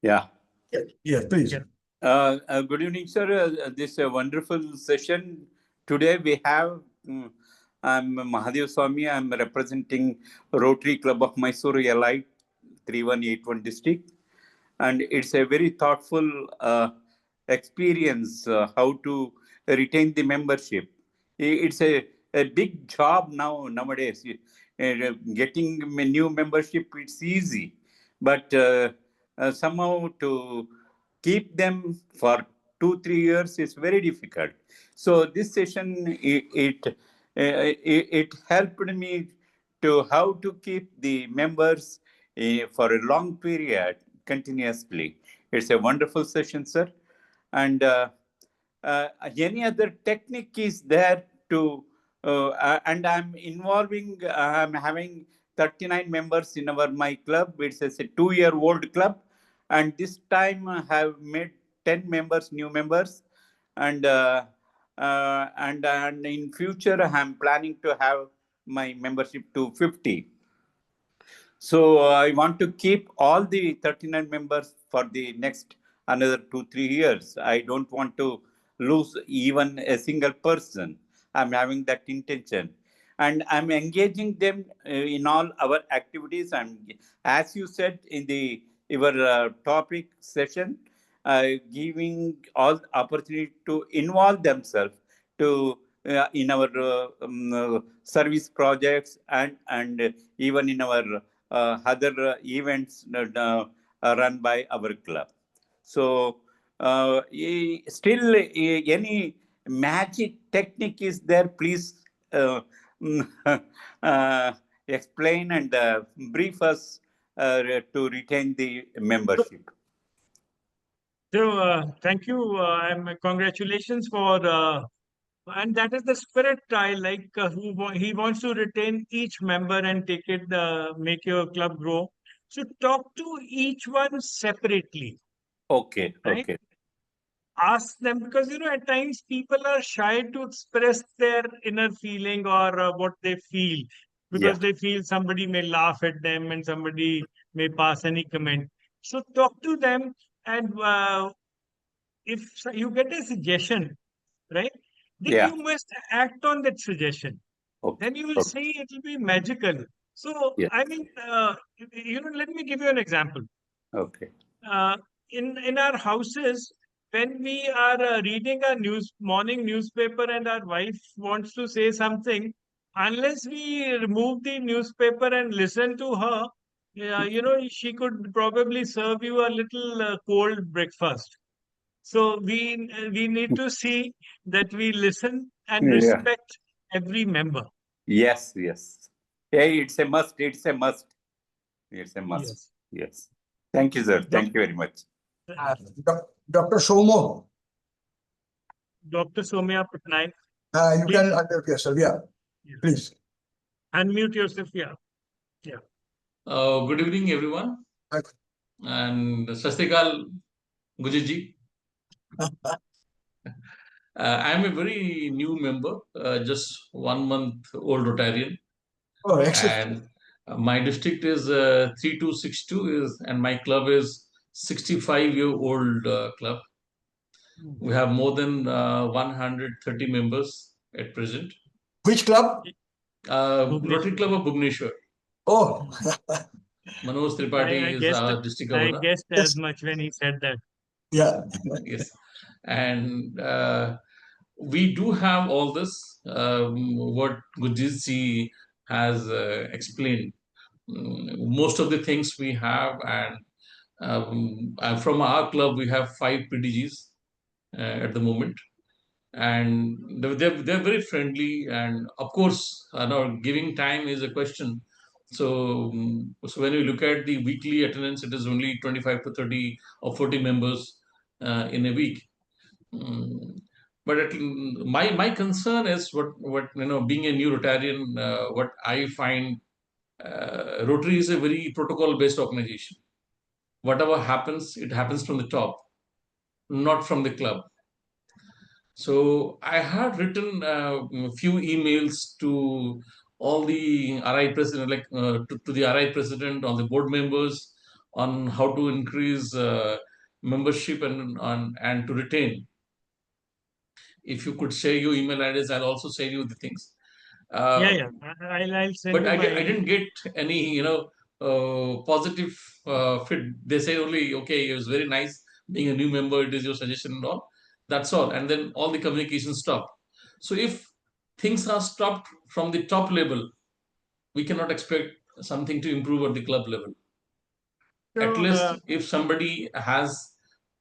Yeah. Yeah, please. Yeah. Good evening, sir. This is a wonderful session. Today we have, I'm Mahadev Swami. I'm representing Rotary Club of Mysore, LI, 3181 district. And it's a very thoughtful experience how to retain the membership. It's a big job nowadays. Getting a new membership, it's easy. But somehow to keep them for 2-3 years is very difficult. So this session, it helped me to how to keep the members for a long period continuously. It's a wonderful session, sir. And any other technique is there to, and I'm involving, I'm having 39 members in my club. It's a 2-year-old club. And this time I have made 10 members, new members. And and in future, I'm planning to have my membership to 50. So I want to keep all the 39 members for the next another 2-3 years. I don't want to lose even a single person. I'm having that intention. And I'm engaging them in all our activities. And as you said in the your topic session, giving all opportunity to involve themselves to in our service projects and even in our other events run by our club. So still any magic technique is there, please uh, explain and brief us to retain the membership. So thank you, and congratulations for. And that is the spirit I like. He wants to retain each member and take it, make your club grow. So talk to each one separately, Okay, right? okay. Ask them, because at times people are shy to express their inner feeling or what they feel, Yeah, because they feel somebody may laugh at them and somebody may pass any comment. So talk to them, and if you get a suggestion, right, then yeah. you must act on that suggestion. Okay, Then you will okay. see it will be magical. So Yeah, I mean, let me give you an example. okay. uh, in our houses, when we are reading a morning newspaper and our wife wants to say something, unless we remove the newspaper and listen to her, Yeah, she could probably serve you a little cold breakfast. So we need to see that we listen and Yeah. respect every member. Yes, yes. Hey, it's a must. It's a must. It's a must. Yes. Yes. Thank you, sir. Doc- Thank you very much. Dr. Somo, Dr. Somya Patnaik, you please. can unmute yourself. Yeah, Yeah. please. Unmute yourself. Yeah. Yeah. Good evening, everyone. Hi. And Sastikal Gurjeet. I am a very new member, just 1 month old Rotarian. Oh, excellent. And my district is 3262 and my club is 65-year-old club. We have more than 130 members at present. Which club? Rotary Club of Bhubaneswar. Oh, Manoj Tripathi is our district I governor. guessed Yes. as much when he said that. yeah. Yes. And we do have all this, what Gurjeet has explained. Most of the things we have, and from our club, we have 5 PDGs at the moment. And they're very friendly. And of course, giving time is a question. So, so when you look at the weekly attendance, it is only 25 to 30 or 40 members in a week. Mm, but my concern is what being a new Rotarian, what I find, Rotary is a very protocol based organization. Whatever happens, it happens from the top, not from the club. So I had written a few emails to all the RI president, like to the RI president, on the board members, on how to increase membership and to retain. If you could share your email address, I'll also share you the things. Yeah. I'll send But you I my. didn't get any, positive fit. They say only, okay, it was very nice being a new member. It is your suggestion and all. That's all. And then all the communication stopped. So if things are stopped from the top level, we cannot expect something to improve at the club level. At So, least if somebody has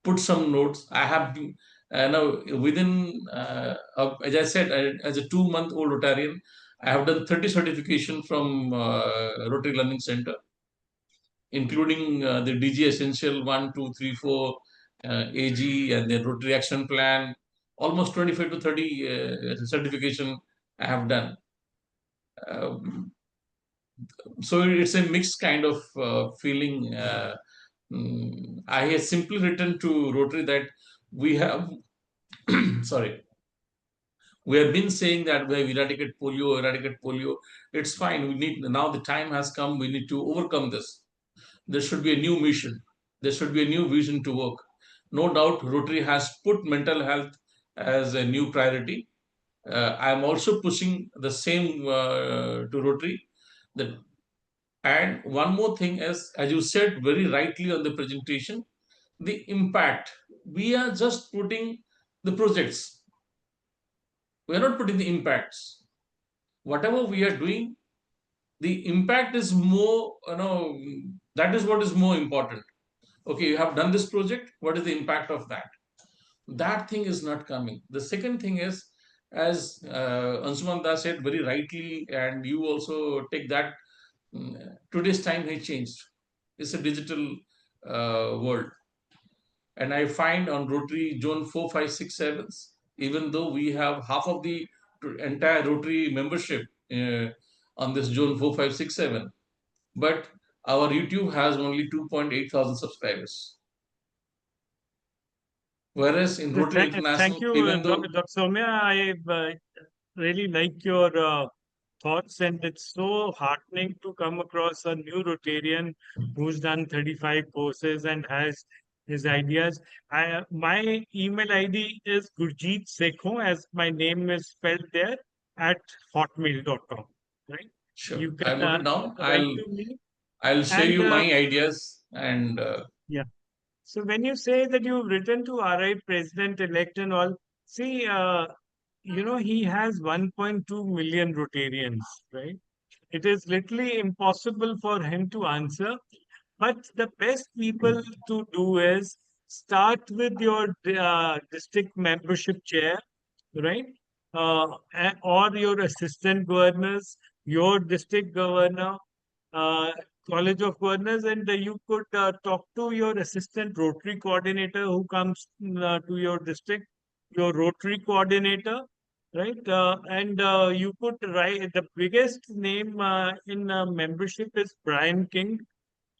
put some notes, I have been, now within, as I said, as a 2 month old Rotarian, I have done 30 certification from Rotary Learning Center, including the DG Essential 1, 2, 3, 4, AG, and the Rotary Action Plan. Almost 25 to 30 certification I have done. So it's a mixed kind of feeling. I have simply written to Rotary that we have, sorry, we have been saying that we have eradicate polio. It's fine. We need, now the time has come. We need to overcome this. There should be a new mission. There should be a new vision to work. No doubt, Rotary has put mental health as a new priority. I am also pushing the same to Rotary. That, and one more thing is, as you said very rightly on the presentation, the impact. We are just putting the projects. We are not putting the impacts. Whatever we are doing, the impact is more, that is what is more important. Okay, you have done this project. What is the impact of that? That thing is not coming. The second thing is, as Ansumanda said very rightly, and you also take that, today's time has changed. It's a digital world. And I find on Rotary Zone 4, 5, 6, 7, even though we have half of the entire Rotary membership on this Zone 4, 5, 6, 7, but our YouTube has only 2.8 thousand subscribers. Whereas in Rotary thank International, you, even though, Dr. Somya. I really like your thoughts, and it's so heartening to come across a new Rotarian who's done 35 courses and has his ideas. My email ID is Gurjeet Sekho, as my name is spelled there, at hotmail.com. Right? sure, You I can put it down. write to me. I'll share And you my ideas and yeah. So when you say that you've written to RI President-elect and all, see, he has 1.2 million Rotarians, right? It is literally impossible for him to answer. But the best people to do is start with your district membership chair, right? Or your assistant governors, your district governor, uh, college of governors, and you could talk to your assistant Rotary coordinator who comes to your district, your Rotary coordinator, right? And you could write the biggest name in membership is Brian King,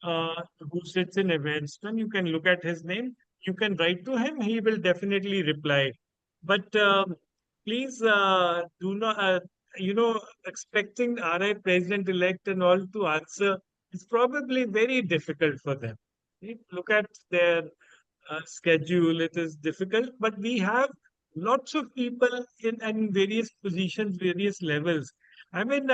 who sits in Evanston. You can look at his name. You can write to him. He will definitely reply. But please do not, expecting RI president-elect and all to answer is probably very difficult for them. Right? Look at their schedule. It is difficult, but we have lots of people in various positions, various levels. I mean,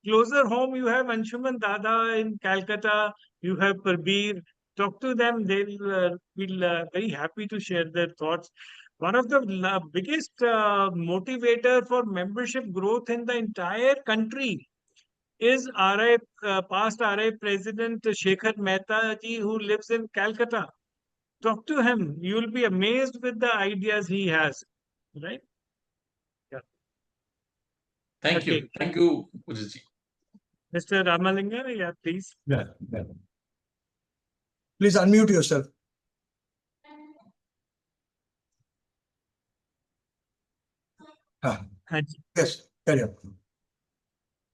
closer home, you have Anshuman Dada in Calcutta, you have Prabir. Talk to them, they'll be very happy to share their thoughts. One of the biggest motivator for membership growth in the entire country is past RI President Shekhar Mehta ji, who lives in Calcutta. Talk to him. You will be amazed with the ideas he has. Right? Yeah. Thank you. Okay. Thank you, Gurjeet. Mr. Ramalinga, yeah, please. Yeah. Please unmute yourself. Yes, carry on.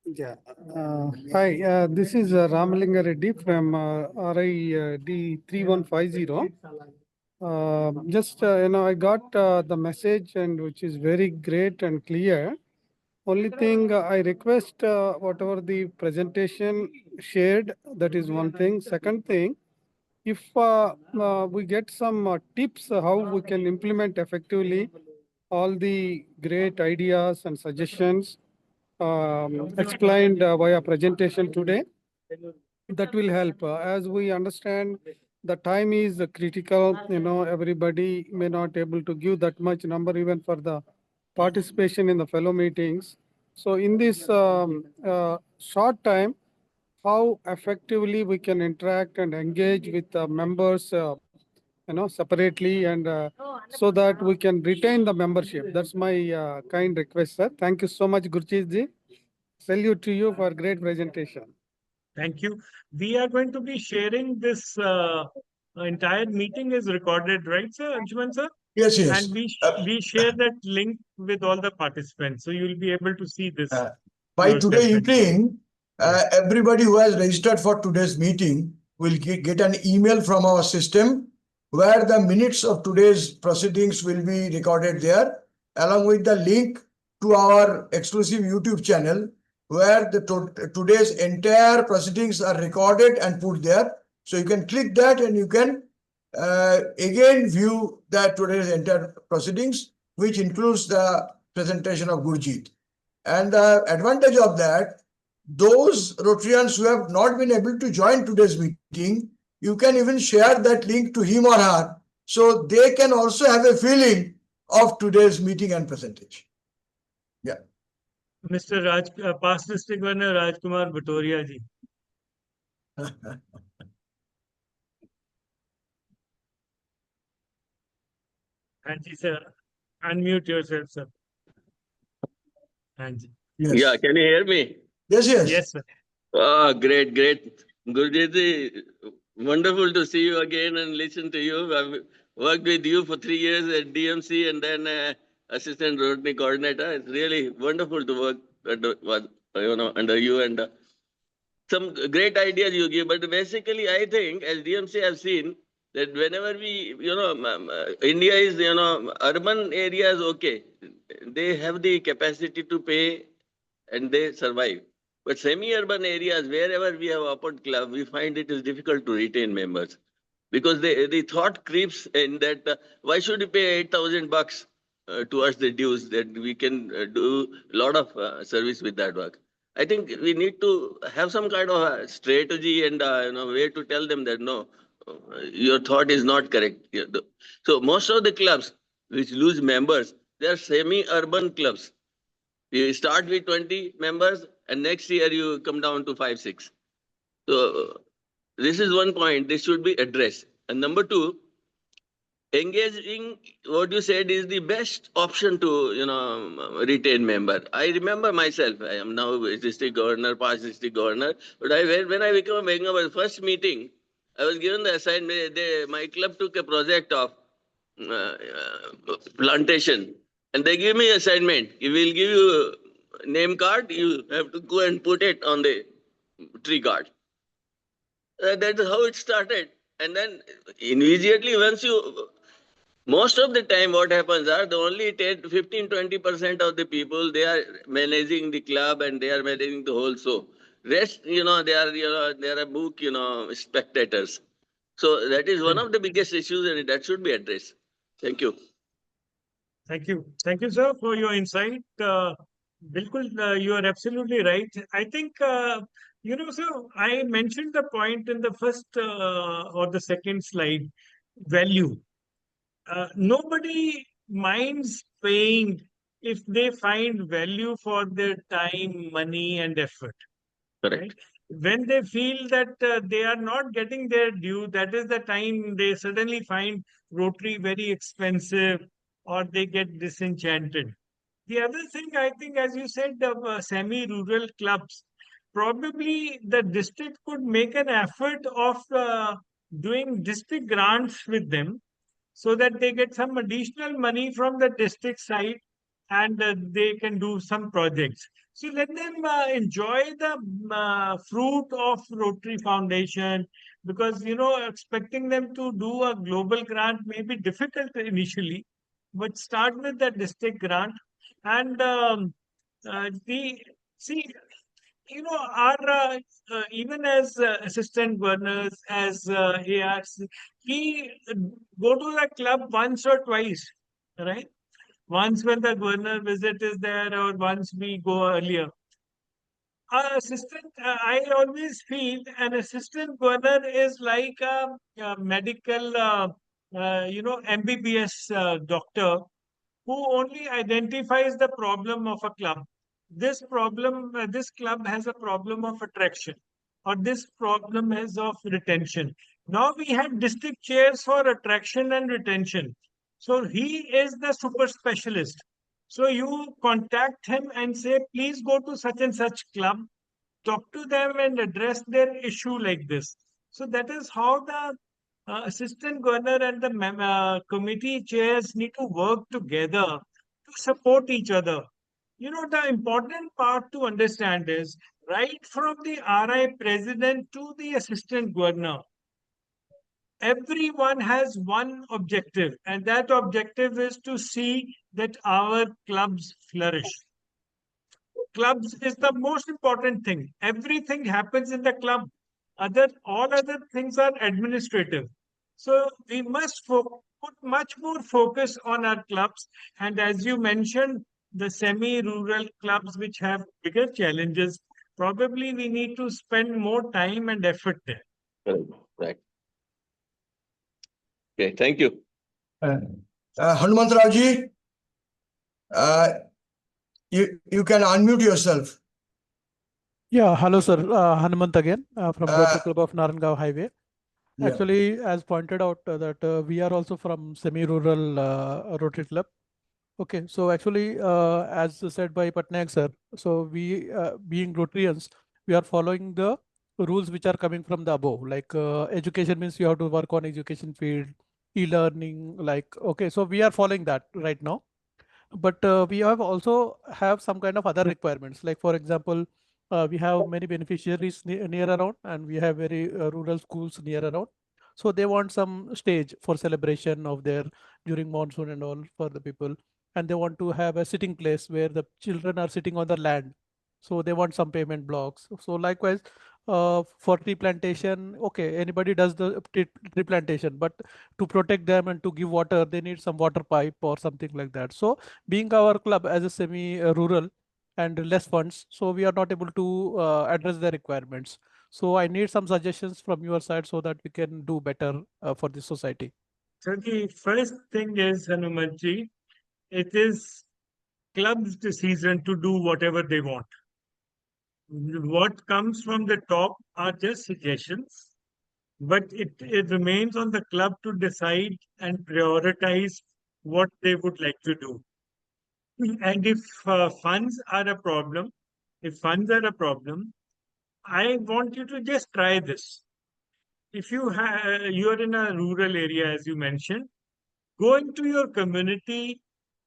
Yeah. Hi, this is Ramalinga Reddy from RID 3150. Just, I got the message and which is very great and clear. Only thing I request whatever the presentation shared, that is one thing. Second thing, if we get some tips how we can implement effectively all the great ideas and suggestions explained via presentation today, that will help. As we understand, the time is critical. Everybody may not able to give that much number even for the participation in the fellow meetings. So in this short time, how effectively we can interact and engage with the members, separately, and so that we can retain the membership. That's my kind request, sir. Thank you so much, Gurjeet ji. Salute to you for great presentation. Thank you. We are going to be sharing this entire meeting is recorded, right, sir? Anshuman, sir? Yes, yes. And we share that link with all the participants. So you will be able to see this. By today yourself. evening, everybody who has registered for today's meeting will get an email from our system where the minutes of today's proceedings will be recorded there, along with the link to our exclusive YouTube channel where the today's entire proceedings are recorded and put there. So you can click that and you can again view that today's entire proceedings, which includes the presentation of Gurjeet. And the advantage of that, those Rotarians who have not been able to join today's meeting, you can even share that link to him or her, so they can also have a feeling of today's meeting and presentation. Yeah. Mr. past district governor Rajkumar Bhatoria ji. Anji sir, unmute yourself, sir. Anji. Yes. Yeah, can you hear me? Yes, yes. Yes, sir. Oh, great, great. Gurjeet, wonderful to see you again and listen to you. I've worked with you for 3 years at DMC and then assistant Rotary coordinator. It's really wonderful to work under you, and some great ideas you give. But basically, I think as DMC I've seen that whenever we, India is, urban areas, okay, they have the capacity to pay and they survive. But semi-urban areas, wherever we have opened club, we find it is difficult to retain members because the thought creeps in that why should you pay $8,000 towards the dues that we can do a lot of service with that work. I think we need to have some kind of a strategy and way to tell them that no, your thought is not correct. So most of the clubs which lose members, they are semi-urban clubs. You start with 20 members and next year you come down to 5, 6. So this is one point. This should be addressed. And number two, engaging what you said is the best option to retain member. I remember myself. I am now district governor, past district governor. But when I became a member, first meeting, I was given the assignment. My club took a project of plantation, and they give me assignment. We will give you a name card. You have to go and put it on the tree card. That is how it started. And then immediately once you, most of the time what happens are the only 10, 15, 20% of the people, they are managing the club and they are managing the whole show. Rest, they are book, spectators. So that is one of the biggest issues and that should be addressed. Thank you. Thank you. Thank you, sir, for your insight. Bilkul, you are absolutely right. I think, sir, I mentioned the point in the first or the second slide, value. Nobody minds paying if they find value for their time, money, and effort. Correct. Right? When they feel that they are not getting their due, that is the time they suddenly find Rotary very expensive or they get disenchanted. The other thing, I think, as you said, the semi-rural clubs, probably the district could make an effort of doing district grants with them so that they get some additional money from the district side and they can do some projects. So let them enjoy the fruit of Rotary Foundation because, expecting them to do a global grant may be difficult initially, but start with the district grant and our even as assistant governors, as ARs, we go to the club once or twice, right? Once when the governor visit is there, or once we go earlier. I always feel an assistant governor is like a medical, MBBS doctor who only identifies the problem of a club. This club has a problem of attraction, or this problem is of retention. Now we have district chairs for attraction and retention. So he is the super specialist. So you contact him and say, please go to such and such club, talk to them and address their issue like this. So that is how the assistant governor and the committee chairs need to work together to support each other. The important part to understand is right from the RI president to the assistant governor, everyone has one objective, and that objective is to see that our clubs flourish. Clubs is the most important thing. Everything happens in the club. All other things are administrative. So we must put much more focus on our clubs. And as you mentioned, the semi-rural clubs which have bigger challenges, probably we need to spend more time and effort there. Right. Okay, thank you. Hanumantrao you can unmute yourself. Yeah, hello, sir. Hanumant again from Rotary Club of Narangaon Highway. Yeah. Actually, as pointed out that we are also from semi-rural Rotary Club. Okay, so actually, as said by Patnaik sir, so we being Rotarians, we are following the rules which are coming from the above. Like education means you have to work on education field, e-learning. Like okay, so we are following that right now. But we have also have some kind of other requirements. Like for example, we have many beneficiaries near around, and we have very rural schools near around. So they want some stage for celebration of their during monsoon and all for the people, and they want to have a sitting place where the children are sitting on the land. So they want some payment blocks. So likewise, for tree plantation, okay, anybody does the tree plantation, but to protect them and to give water, they need some water pipe or something like that. So being our club as a semi-rural and less funds, so we are not able to address the requirements. So I need some suggestions from your side so that we can do better for the society. So the first thing is, Hanumanji, it is club's decision to do whatever they want. What comes from the top are just suggestions, but it remains on the club to decide and prioritize what they would like to do. And if funds are a problem, I want you to just try this. If you're in a rural area, as you mentioned, go into your community,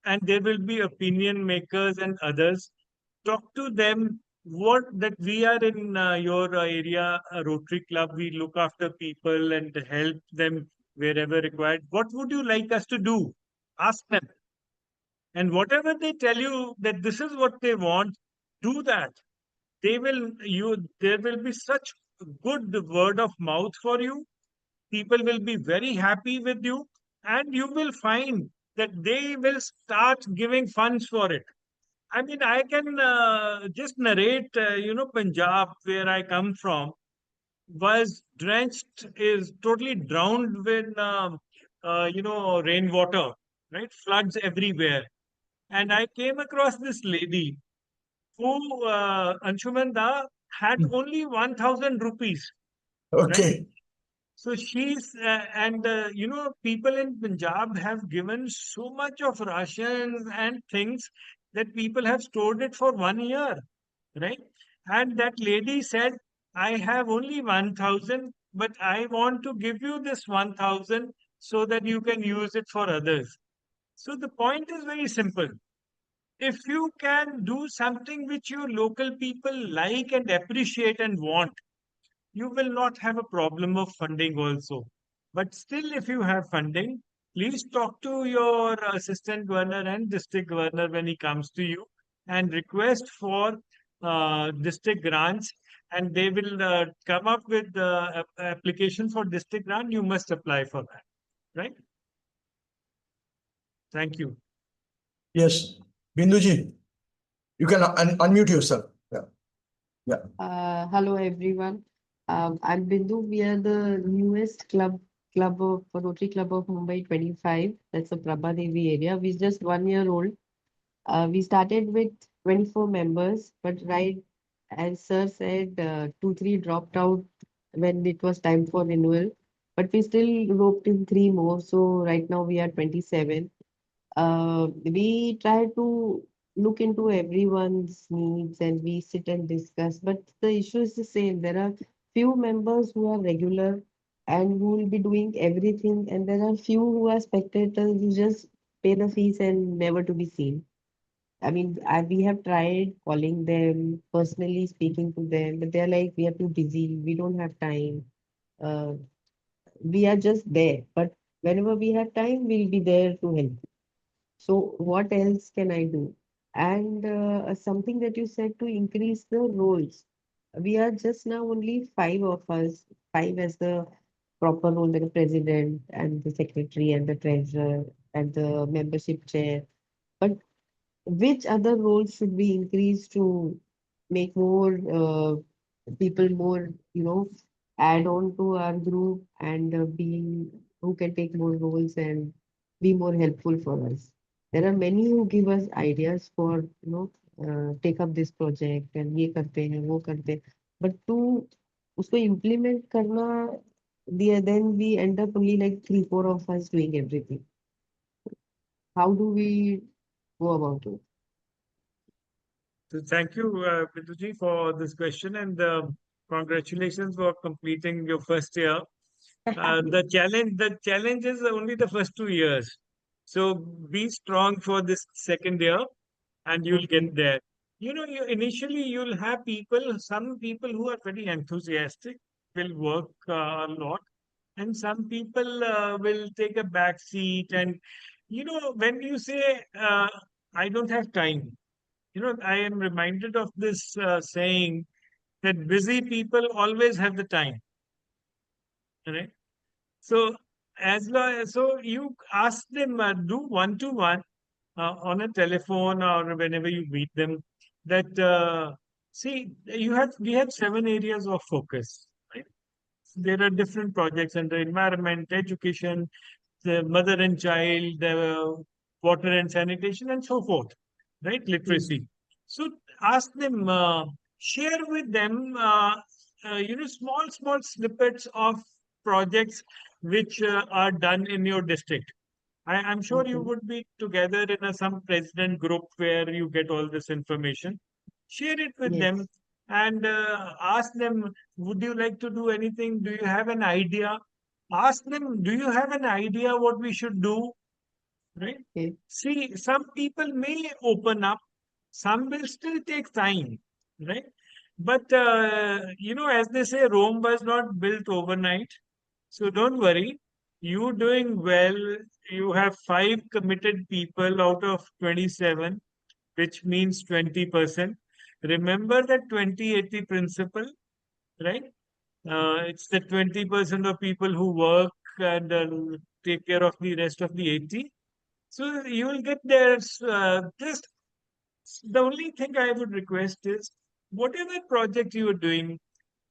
and there will be opinion makers and others. Talk to them what that we are in your area, a Rotary Club. We look after people and help them wherever required. What would you like us to do? Ask them. And whatever they tell you that this is what they want, do that. There will be such good word of mouth for you. People will be very happy with you, and you will find that they will start giving funds for it. I mean, I can just narrate, Punjab, where I come from, was drenched, is totally drowned with, rainwater, right? Floods everywhere. And I came across this lady who, Anshumanda, had only 1,000 rupees, right? Okay. So she's, people in Punjab have given so much of rations and things that people have stored it for 1 year, right? And that lady said, I have only 1,000, but I want to give you this 1,000 so that you can use it for others. So the point is very simple. If you can do something which your local people like and appreciate and want, you will not have a problem of funding also. But still, if you have funding, please talk to your assistant governor and district governor when he comes to you and request for district grants, and they will come up with the application for district grant. You must apply for that, right? Thank you. Yes. Binduji, you can unmute yourself. Yeah. Yeah. Hello everyone. I'm Bindu. We are the newest club of Rotary Club of Mumbai 25. That's the Prabha Devi area. We're just 1 year old. We started with 24 members, but right as Sir said, 2, 3 dropped out when it was time for renewal. But we still roped in 3 more. So right now we are 27. We try to look into everyone's needs and we sit and discuss, but the issue is the same. There are few members who are regular and who will be doing everything, and there are few who are spectators who just pay the fees and never to be seen. I mean, we have tried calling them, personally speaking to them, but they're like, we are too busy, we don't have time. Uh, we are just there, but whenever we have time, we'll be there to help. So what else can I do? And something that you said to increase the roles. We are just now only 5 of us, 5 as the proper role, like the president and the secretary and the treasurer and the membership chair. But which other roles should we increase to make more people more, add on to our group and being who can take more roles and be more helpful for us? There are many who give us ideas for, take up this project and ये करते हैं वो करते हैं, but to उसको implement करना, then we end up only like 3, 4 of us doing everything. How do we go about it? So thank you, Binduji, for this question, and congratulations for completing your first year. The challenge is only the first 2 years. So be strong for this second year, and you'll get there. Initially you'll have some people who are very enthusiastic, will work a lot, and some people will take a back seat. And when you say, I don't have time, I am reminded of this saying that busy people always have the time, right? So so you ask them, do one-to-one on a telephone or whenever you meet them, that see, we have 7 areas of focus, right? There are different projects under environment, education, the mother and child, water and sanitation, and so forth. right? Literacy. So ask them, share with them, small snippets of projects which are done in your district. I'm sure you Okay. would be together in some president group where you get all this information. Share it with them Yes. and ask them, would you like to do anything? Do you have an idea? Ask them, do you have an idea what we should do? Right? Okay. See, some people may open up, some will still take time, right? But, as they say, Rome was not built overnight. So don't worry. You doing well. You have 5 committed people out of 27, which means 20%. Remember that 20-80 principle, right? It's the 20% of people who work and take care of the rest of the 80. So you will get there. Just the only thing I would request is whatever project you are doing,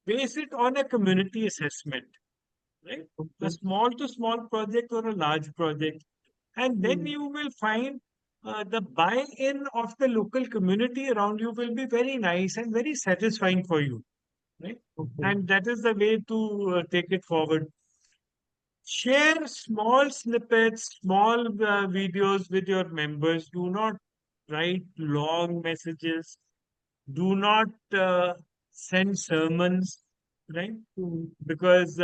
base it on a community assessment, right? A Okay. small to small project or a large project. And then Hmm. you will find the buy-in of the local community around you will be very nice and very satisfying for you, right? Okay. And that is the way to take it forward. Share small snippets, small videos with your members. Do not write long messages. Do not send sermons, right? Hmm. Because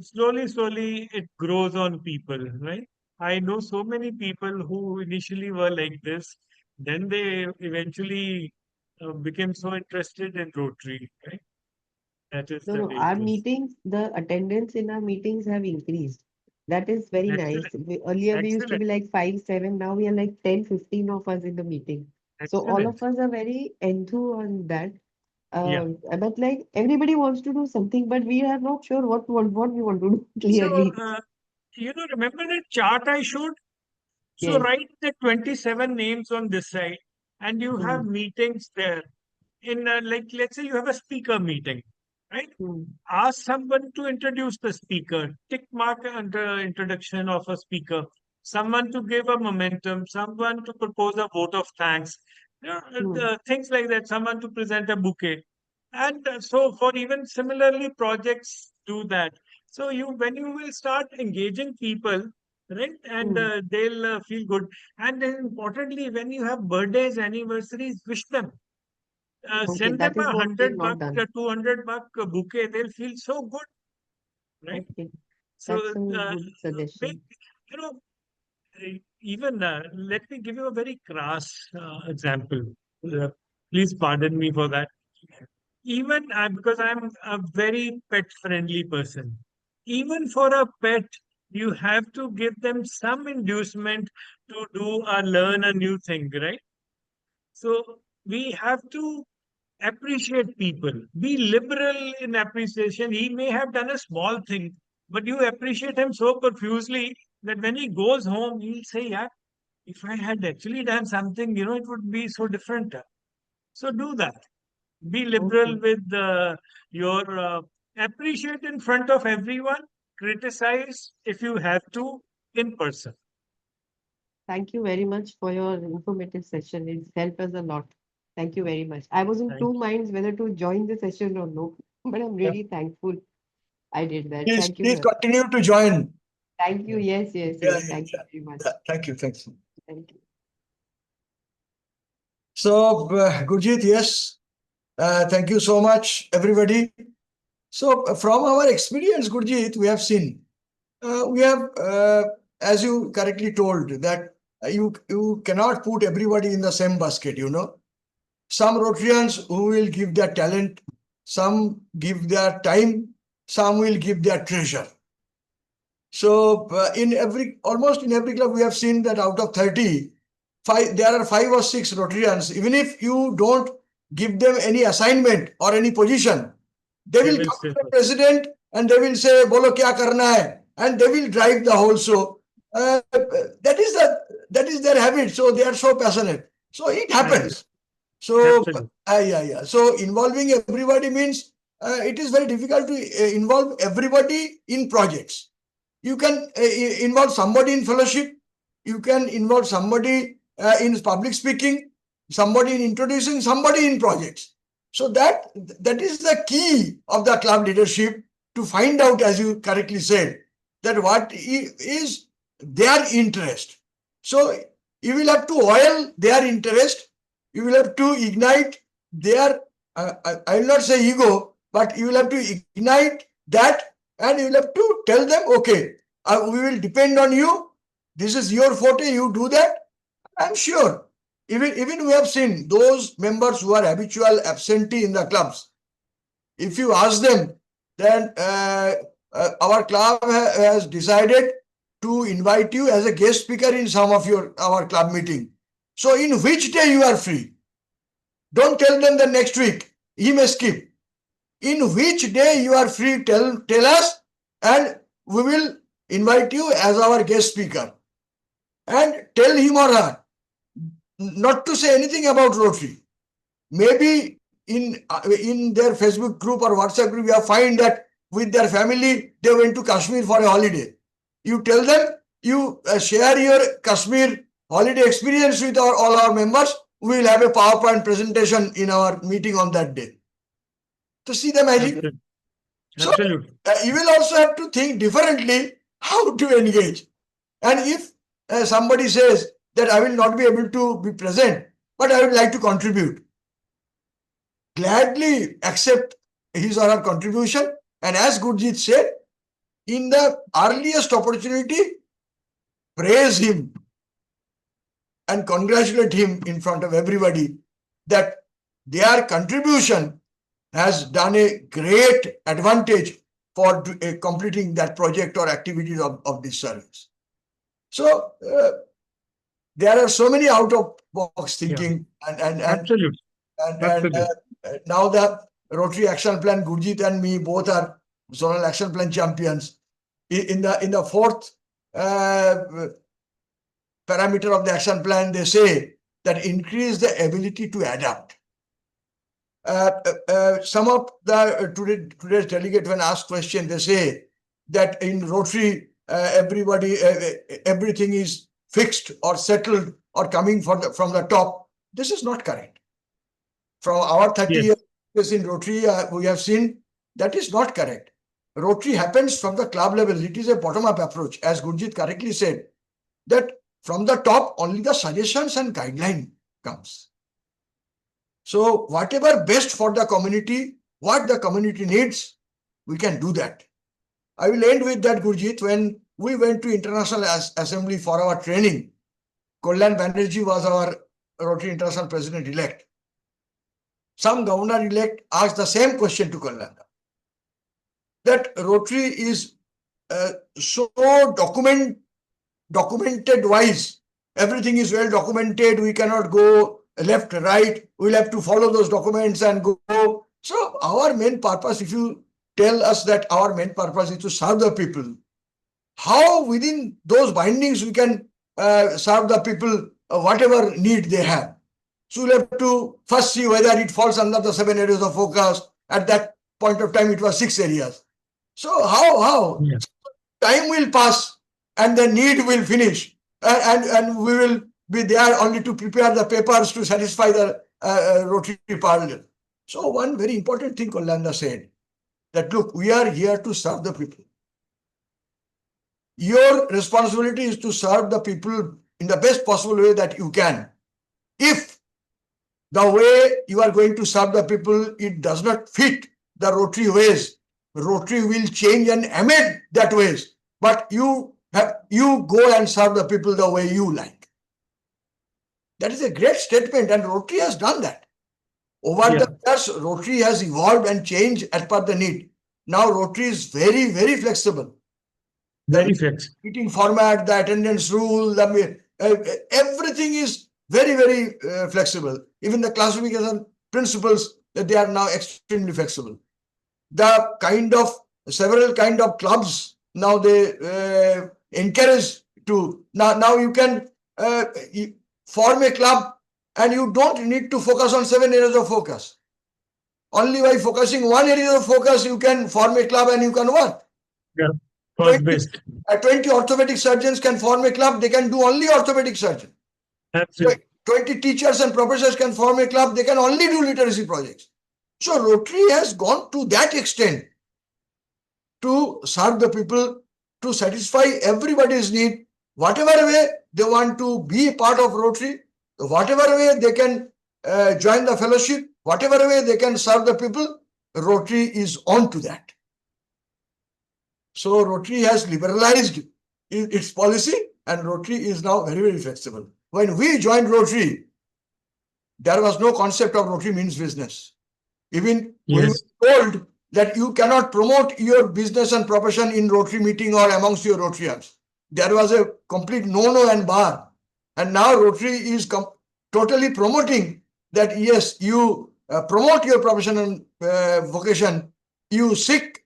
slowly it grows on people, right? I know so many people who initially were like this, then they eventually became so interested in Rotary, right? That is No, the no, way our it is. meetings, the attendance in our meetings have increased. That is very nice. Excellent, Earlier we used to excellent, be like 5, 7. Now we are like 10, 15 of us in the meeting. So all excellent. of us are very enthused on that. Yeah. But like everybody wants to do something, but we are not sure what we want to do So, clearly. remember that chart I showed? So Yes. write the 27 names on this side, and you have Hmm. meetings there. In like, let's say you have a speaker meeting, right? Hmm. Ask someone to introduce the speaker. Tick mark under introduction of a speaker. Someone to give a momentum. Someone to propose a vote of thanks. Hmm. Things like that. Someone to present a bouquet. And so for even similarly projects do that. So when you will start engaging people, right, and Hmm. they'll feel good. And then importantly, when you have birthdays, anniversaries, wish them. Okay, Send them that is what we have $100, not done. $200 bouquet. They'll feel so good, right? Okay, So, that's a good make, suggestion. you know, even let me give you a very crass example. Uh, Please pardon me for that. Even because I'm a very pet friendly person, even for a pet, you have to give them some inducement to do or learn a new thing, right? So we have to appreciate people, be liberal in appreciation. He may have done a small thing, but you appreciate him so profusely that when he goes home, he'll say, yeah, if I had actually done something, it would be so different. So do that. Be liberal Okay. with your appreciate in front of everyone, criticize if you have to in person. Thank you very much for your informative session. It's helped us a lot. Thank you very much. I was in Thank two minds whether to join the session or no, but I'm Yeah. really thankful I did that. Please, Thank you, please sir. continue to join. Thank you. you. Yes, yes, Yeah, yes. yeah, Thank you yeah. very much. Yeah, thank you. Thanks. Thank you. So, Gurjeet, yes, thank you so much, everybody. So, from our experience, Gurjeet, we have seen, as you correctly told, that you cannot put everybody in the same basket, Some Rotarians who will give their talent, some give their time, some will give their treasure. So almost in every club, we have seen that out of 30, there are 5 or 6 Rotarians. Even if you don't give them any assignment or any position, they will come to the president and they will say, "Bolo kya karna hai?" And they will drive the whole show. That is their habit. So they are so passionate. So it happens. So Absolutely. yeah. So involving everybody means it is very difficult to involve everybody in projects. You can involve somebody in fellowship. You can involve somebody in public speaking, somebody in introducing, somebody in projects. So that is the key of the club leadership, to find out, as you correctly said, that what is their interest. So you will have to oil their interest. You will have to ignite their, I will not say ego, but you will have to ignite that, and you will have to tell them, okay, we will depend on you. This is your forte, you do that. I'm sure. Even we have seen those members who are habitual absentee in the clubs. If you ask them, then our club has decided to invite you as a guest speaker in some of our club meeting. So in which day you are free? Don't tell them the next week. He may skip. In which day you are free, tell us, and we will invite you as our guest speaker. And tell him or her not to say anything about Rotary. Maybe in their Facebook group or WhatsApp group, you have find that with their family, they went to Kashmir for a holiday. You tell them, you share your Kashmir holiday experience with all our members. We will have a PowerPoint presentation in our meeting on that day. To see the magic. Absolutely. So you will also have to think differently how to engage. And if somebody says that I will not be able to be present, but I would like to contribute, gladly accept his or her contribution. And as Gurjeet said, in the earliest opportunity, praise him and congratulate him in front of everybody that their contribution has done a great advantage for completing that project or activities of this service. So there are so many out of box thinking, and Absolutely. And now the Rotary Action Plan, Gurjeet and me both are Zonal Action Plan champions. In the fourth parameter of the action plan, they say that increase the ability to adapt. Some of the today's delegate, when asked question, they say that in Rotary everything is fixed or settled or coming from the top. This is not correct. From our 30 years in Rotary, we have seen that is not correct. Rotary happens from the club level. It is a bottom-up approach, as Gurjeet correctly said, that from the top only the suggestions and guideline comes. So whatever best for the community, what the community needs, we can do that. I will end with that, Gurjeet. When we went to International Assembly for our training, Kalyan Banerjee was our Rotary International President-elect. Some governor-elect asked the same question to Kalyan, that Rotary is so documented wise. Everything is well documented. We cannot go left, right. We'll have to follow those documents and go. So our main purpose, if you tell us that our main purpose is to serve the people, how within those bindings we can serve the people whatever need they have. So we'll have to first see whether it falls under the 7 areas of focus. At that point of time, it was 6 areas. So how? Yeah. Time will pass and the need will finish, and we will be there only to prepare the papers to satisfy the Rotary Parliament. So one very important thing Kalyan said, that look, we are here to serve the people. Your responsibility is to serve the people in the best possible way that you can. If the way you are going to serve the people, it does not fit the Rotary ways, Rotary will change and amend that ways. But you go and serve the people the way you like. That is a great statement, and Rotary has done that. Over the years, Rotary has evolved and changed as per the need. Now Rotary is very, very flexible. Very flexible. Meeting format, the attendance rule, everything is very, very flexible. Even the classification principles, that they are now extremely flexible. The several kind of clubs now they encourage to. Now you can form a club and you don't need to focus on 7 areas of focus. Only by focusing one area of focus, you can form a club and you can work. Yeah, first best. 20 orthopedic surgeons can form a club. They can do only orthopedic surgery. Absolutely. 20 teachers and professors can form a club, they can only do literacy projects. So Rotary has gone to that extent to serve the people, to satisfy everybody's need, whatever way they want to be part of Rotary, whatever way they can join the fellowship, whatever way they can serve the people, Rotary is on to that. So Rotary has liberalized its policy, and Rotary is now very, very flexible. When we joined Rotary, there was no concept of Rotary means business. Even we were told that you cannot promote your business and profession in Rotary meeting or amongst your Rotarians. There was a complete no and bar. And now Rotary is totally promoting that, yes, you promote your profession and vocation, you seek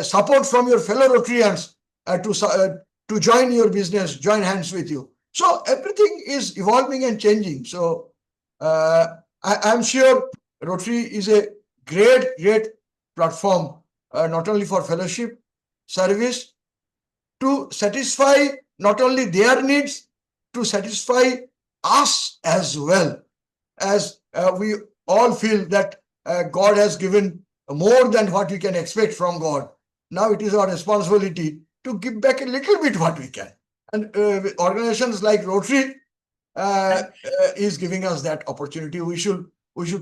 support from your fellow Rotarians to join your business, join hands with you. So everything is evolving and changing. So I'm sure Rotary is a great platform, not only for fellowship, service, to satisfy not only their needs, to satisfy us as well, as we all feel that God has given more than what we can expect from God. Now it is our responsibility to give back a little bit what we can. And organizations like Rotary is giving us that opportunity. We should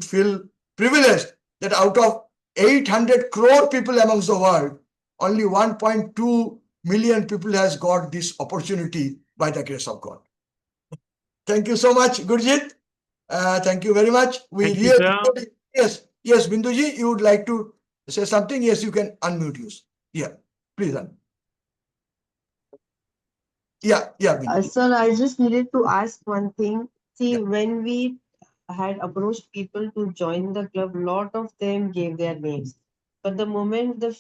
feel privileged that out of 800 crore people amongst the world, only 1.2 million people has got this opportunity by the grace of God. Thank you so much, Gurjeet. Thank you very much. Yes, Binduji, you would like to say something? Yes, you can unmute you. Yeah, please. Binduji. Sir, I just needed to ask one thing. See, when we had approached people to join the club, lot of them gave their names. But the moment the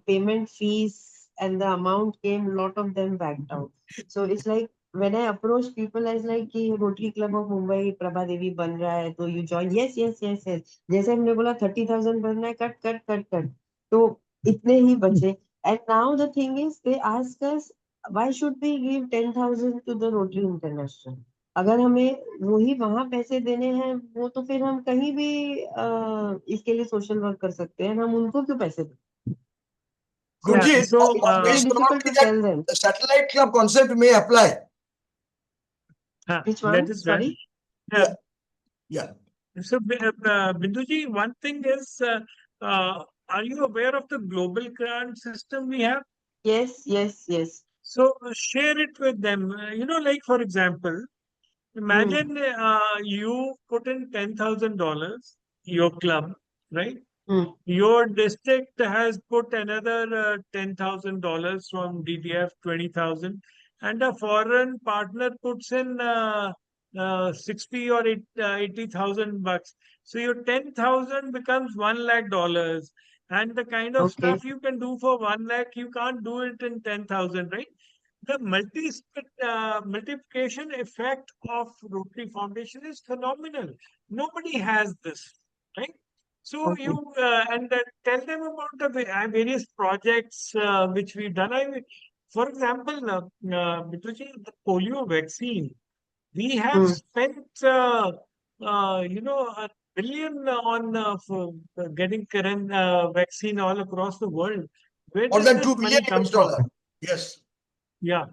payment fees and the amount came, lot of them backed out. So it's like when I approach people, I was like, कि Rotary Club of Mumbai, Prabha Devi बन रहा है, तो you join? Yes. जैसे हमने बोला 30,000 भरना है, cut. तो इतने ही बचे. And now the thing is, they ask us, why should we give 10,000 to the Rotary International? अगर हमें वही वहां पैसे देने हैं, वो तो फिर हम कहीं भी इसके लिए सोशल वर्क कर सकते हैं. हम उनको क्यों पैसे दें? Gurjeet, So, it's probably that the satellite club concept may apply. Which one? That is Sorry? Yeah. So, Binduji, one thing is, are you aware of the global grant system we have? Yes. So share it with them. Like for example, imagine you put in $10,000, your club, right? Your district has put another $10,000 from DDF, 20,000, and a foreign partner puts in 60 or 80,000 bucks. So your 10,000 becomes $1 lakh, and the kind of stuff you can do for 1 lakh, you can't do it in 10,000, right? The multiplication effect of Rotary Foundation is phenomenal. Nobody has this, right? So you and tell them about the various projects which we've done. For example, Mituji, the polio vaccine, we have spent $1 billion on for getting current vaccine all across the world. Where More does than this $2 money billion come from? Yes. Yeah.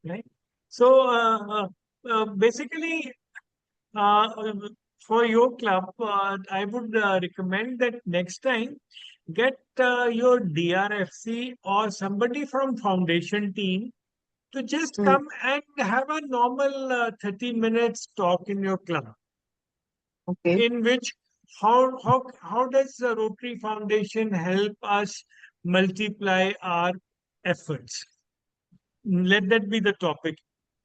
Right. So basically, for your club, I would recommend that next time get your DRFC or somebody from foundation team to just come and have a normal 30 minutes talk in your club. In which how does the Rotary Foundation help us multiply our efforts? Let that be the topic,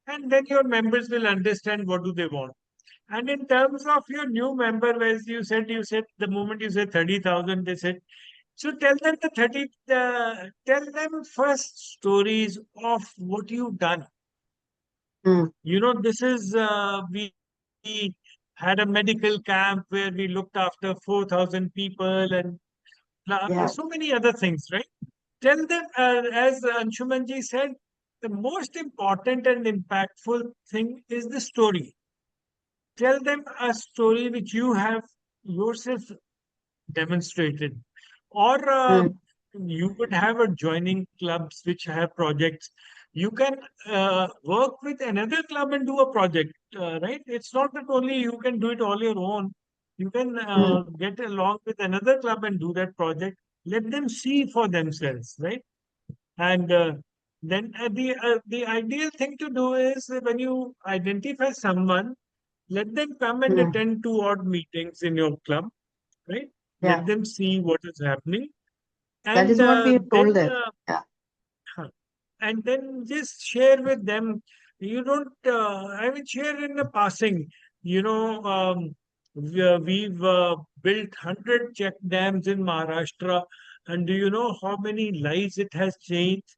and then your members will understand what do they want. And in terms of your new member, as you said the moment you said 30,000, they said, so tell them tell them first stories of what you've done. This is we had a medical camp where we looked after 4,000 people and so many other things, right? Tell them, as Anshumanji said, the most important and impactful thing is the story. Tell them a story which you have yourself demonstrated, or you could have adjoining clubs which have projects. You can work with another club and do a project, right? It's not that only you can do it all your own. You can get along with another club and do that project. Let them see for themselves, right? And then the ideal thing to do is when you identify someone, let them come and attend 2 odd meetings in your club, right? Yeah. Let them see what is happening, That and is what we have then told them. Yeah. and then just share with them. You don't, I mean, share in the passing. You know, we've built 100 check dams in Maharashtra, and do you know how many lives it has changed?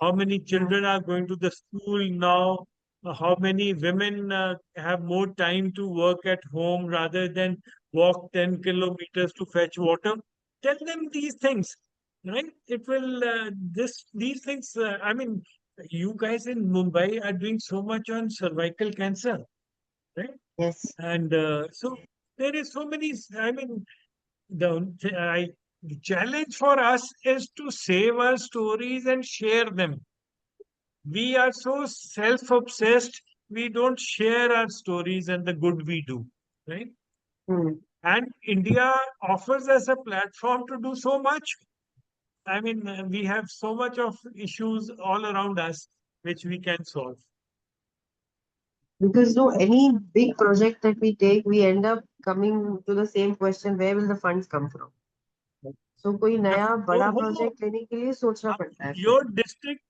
How many children are going to the school now? How many women have more time to work at home rather than walk 10 kilometers to fetch water? Tell them these things, right? It will, these things, I mean, you guys in Mumbai are doing so much on cervical cancer, right? Yes. And so there is so many, I mean, the challenge for us is to save our stories and share them. We are so self-obsessed, we don't share our stories and the good we do, right? And India offers us a platform to do so much. I mean, we have so much of issues all around us which we can solve. Because no, any big project that we take, we end up coming to the same question: where will the funds come from? So कोई नया बड़ा project लेने के लिए सोचना पड़ता है.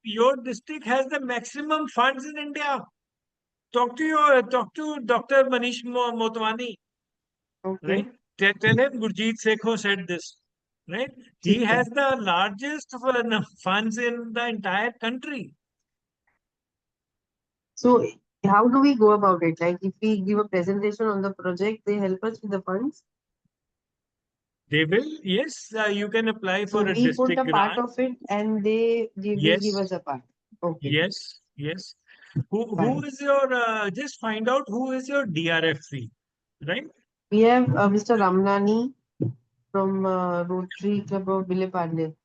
Your district has the maximum funds in India. Talk to Dr. Manish Motwani. Okay. Right? Tell him Gurjeet Sekho said this. Right? He has the largest funds in the entire country. So how do we go about it? Like if we give a presentation on the project, they help us with the funds? They will, yes. You can apply for a we put district a part grant. of it and they will give us a part. Okay. Yes, yes. Who is your, just find out who is your DRFC, right? We have Mr. Ramnani from Rotary Club of Villepande.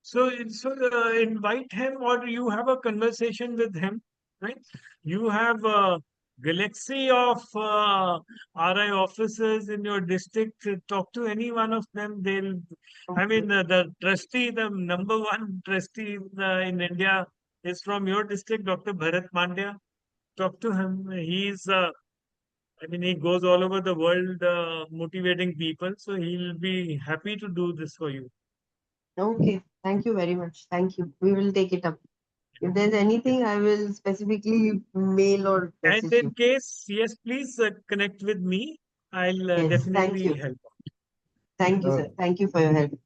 So invite him, or you have a conversation with him, right? You have a galaxy of RI officers in your district. Talk to any one of them. They'll, I mean, the trustee, the number one trustee in India is from your district, Dr. Bharat Pandya. Talk to him. He's, I mean, he goes all over the world motivating people. So he'll be happy to do this for you. Okay, thank you very much. Thank you. We will take it up. If there's anything, I will specifically mail or message And in you. case, yes, please connect with me. I'll Yes, thank definitely you. help out. Thank you, sir. Thank you for your help.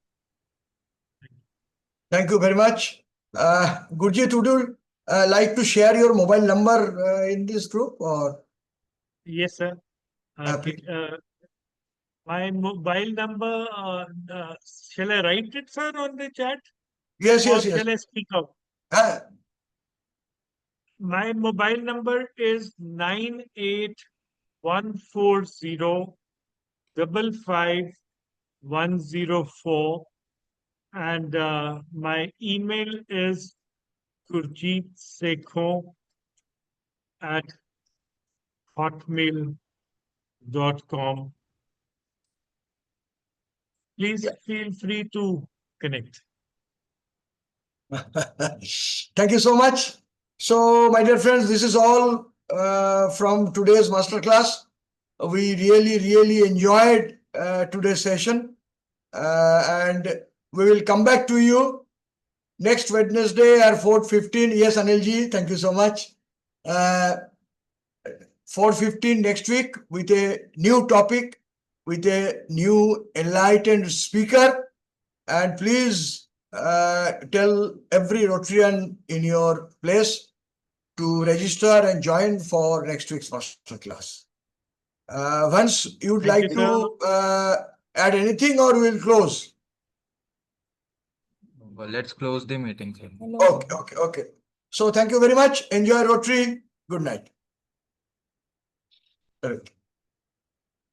Thank you very much. Gurjeet, would you like to share your mobile number in this group, or? Yes, sir. My mobile number, shall I write it, sir, on the chat? Yes, or yes, yes. shall I speak out? My mobile number is 98140 and my email is gurjeetsekho@hotmail.com. Please feel free to connect. Thank you so much. So, my dear friends, this is all from today's masterclass. We really enjoyed today's session, and we will come back to you next Wednesday at 4:15. Yes, Anilji, thank you so much. 4:15 next week with a new topic, with a new enlightened speaker, and please tell every Rotarian in your place to register and join for next week's masterclass. Once you'd like to add anything, or we'll close. Well, let's close the meeting, sir. Okay. So thank you very much. Enjoy Rotary. Good night. Correct.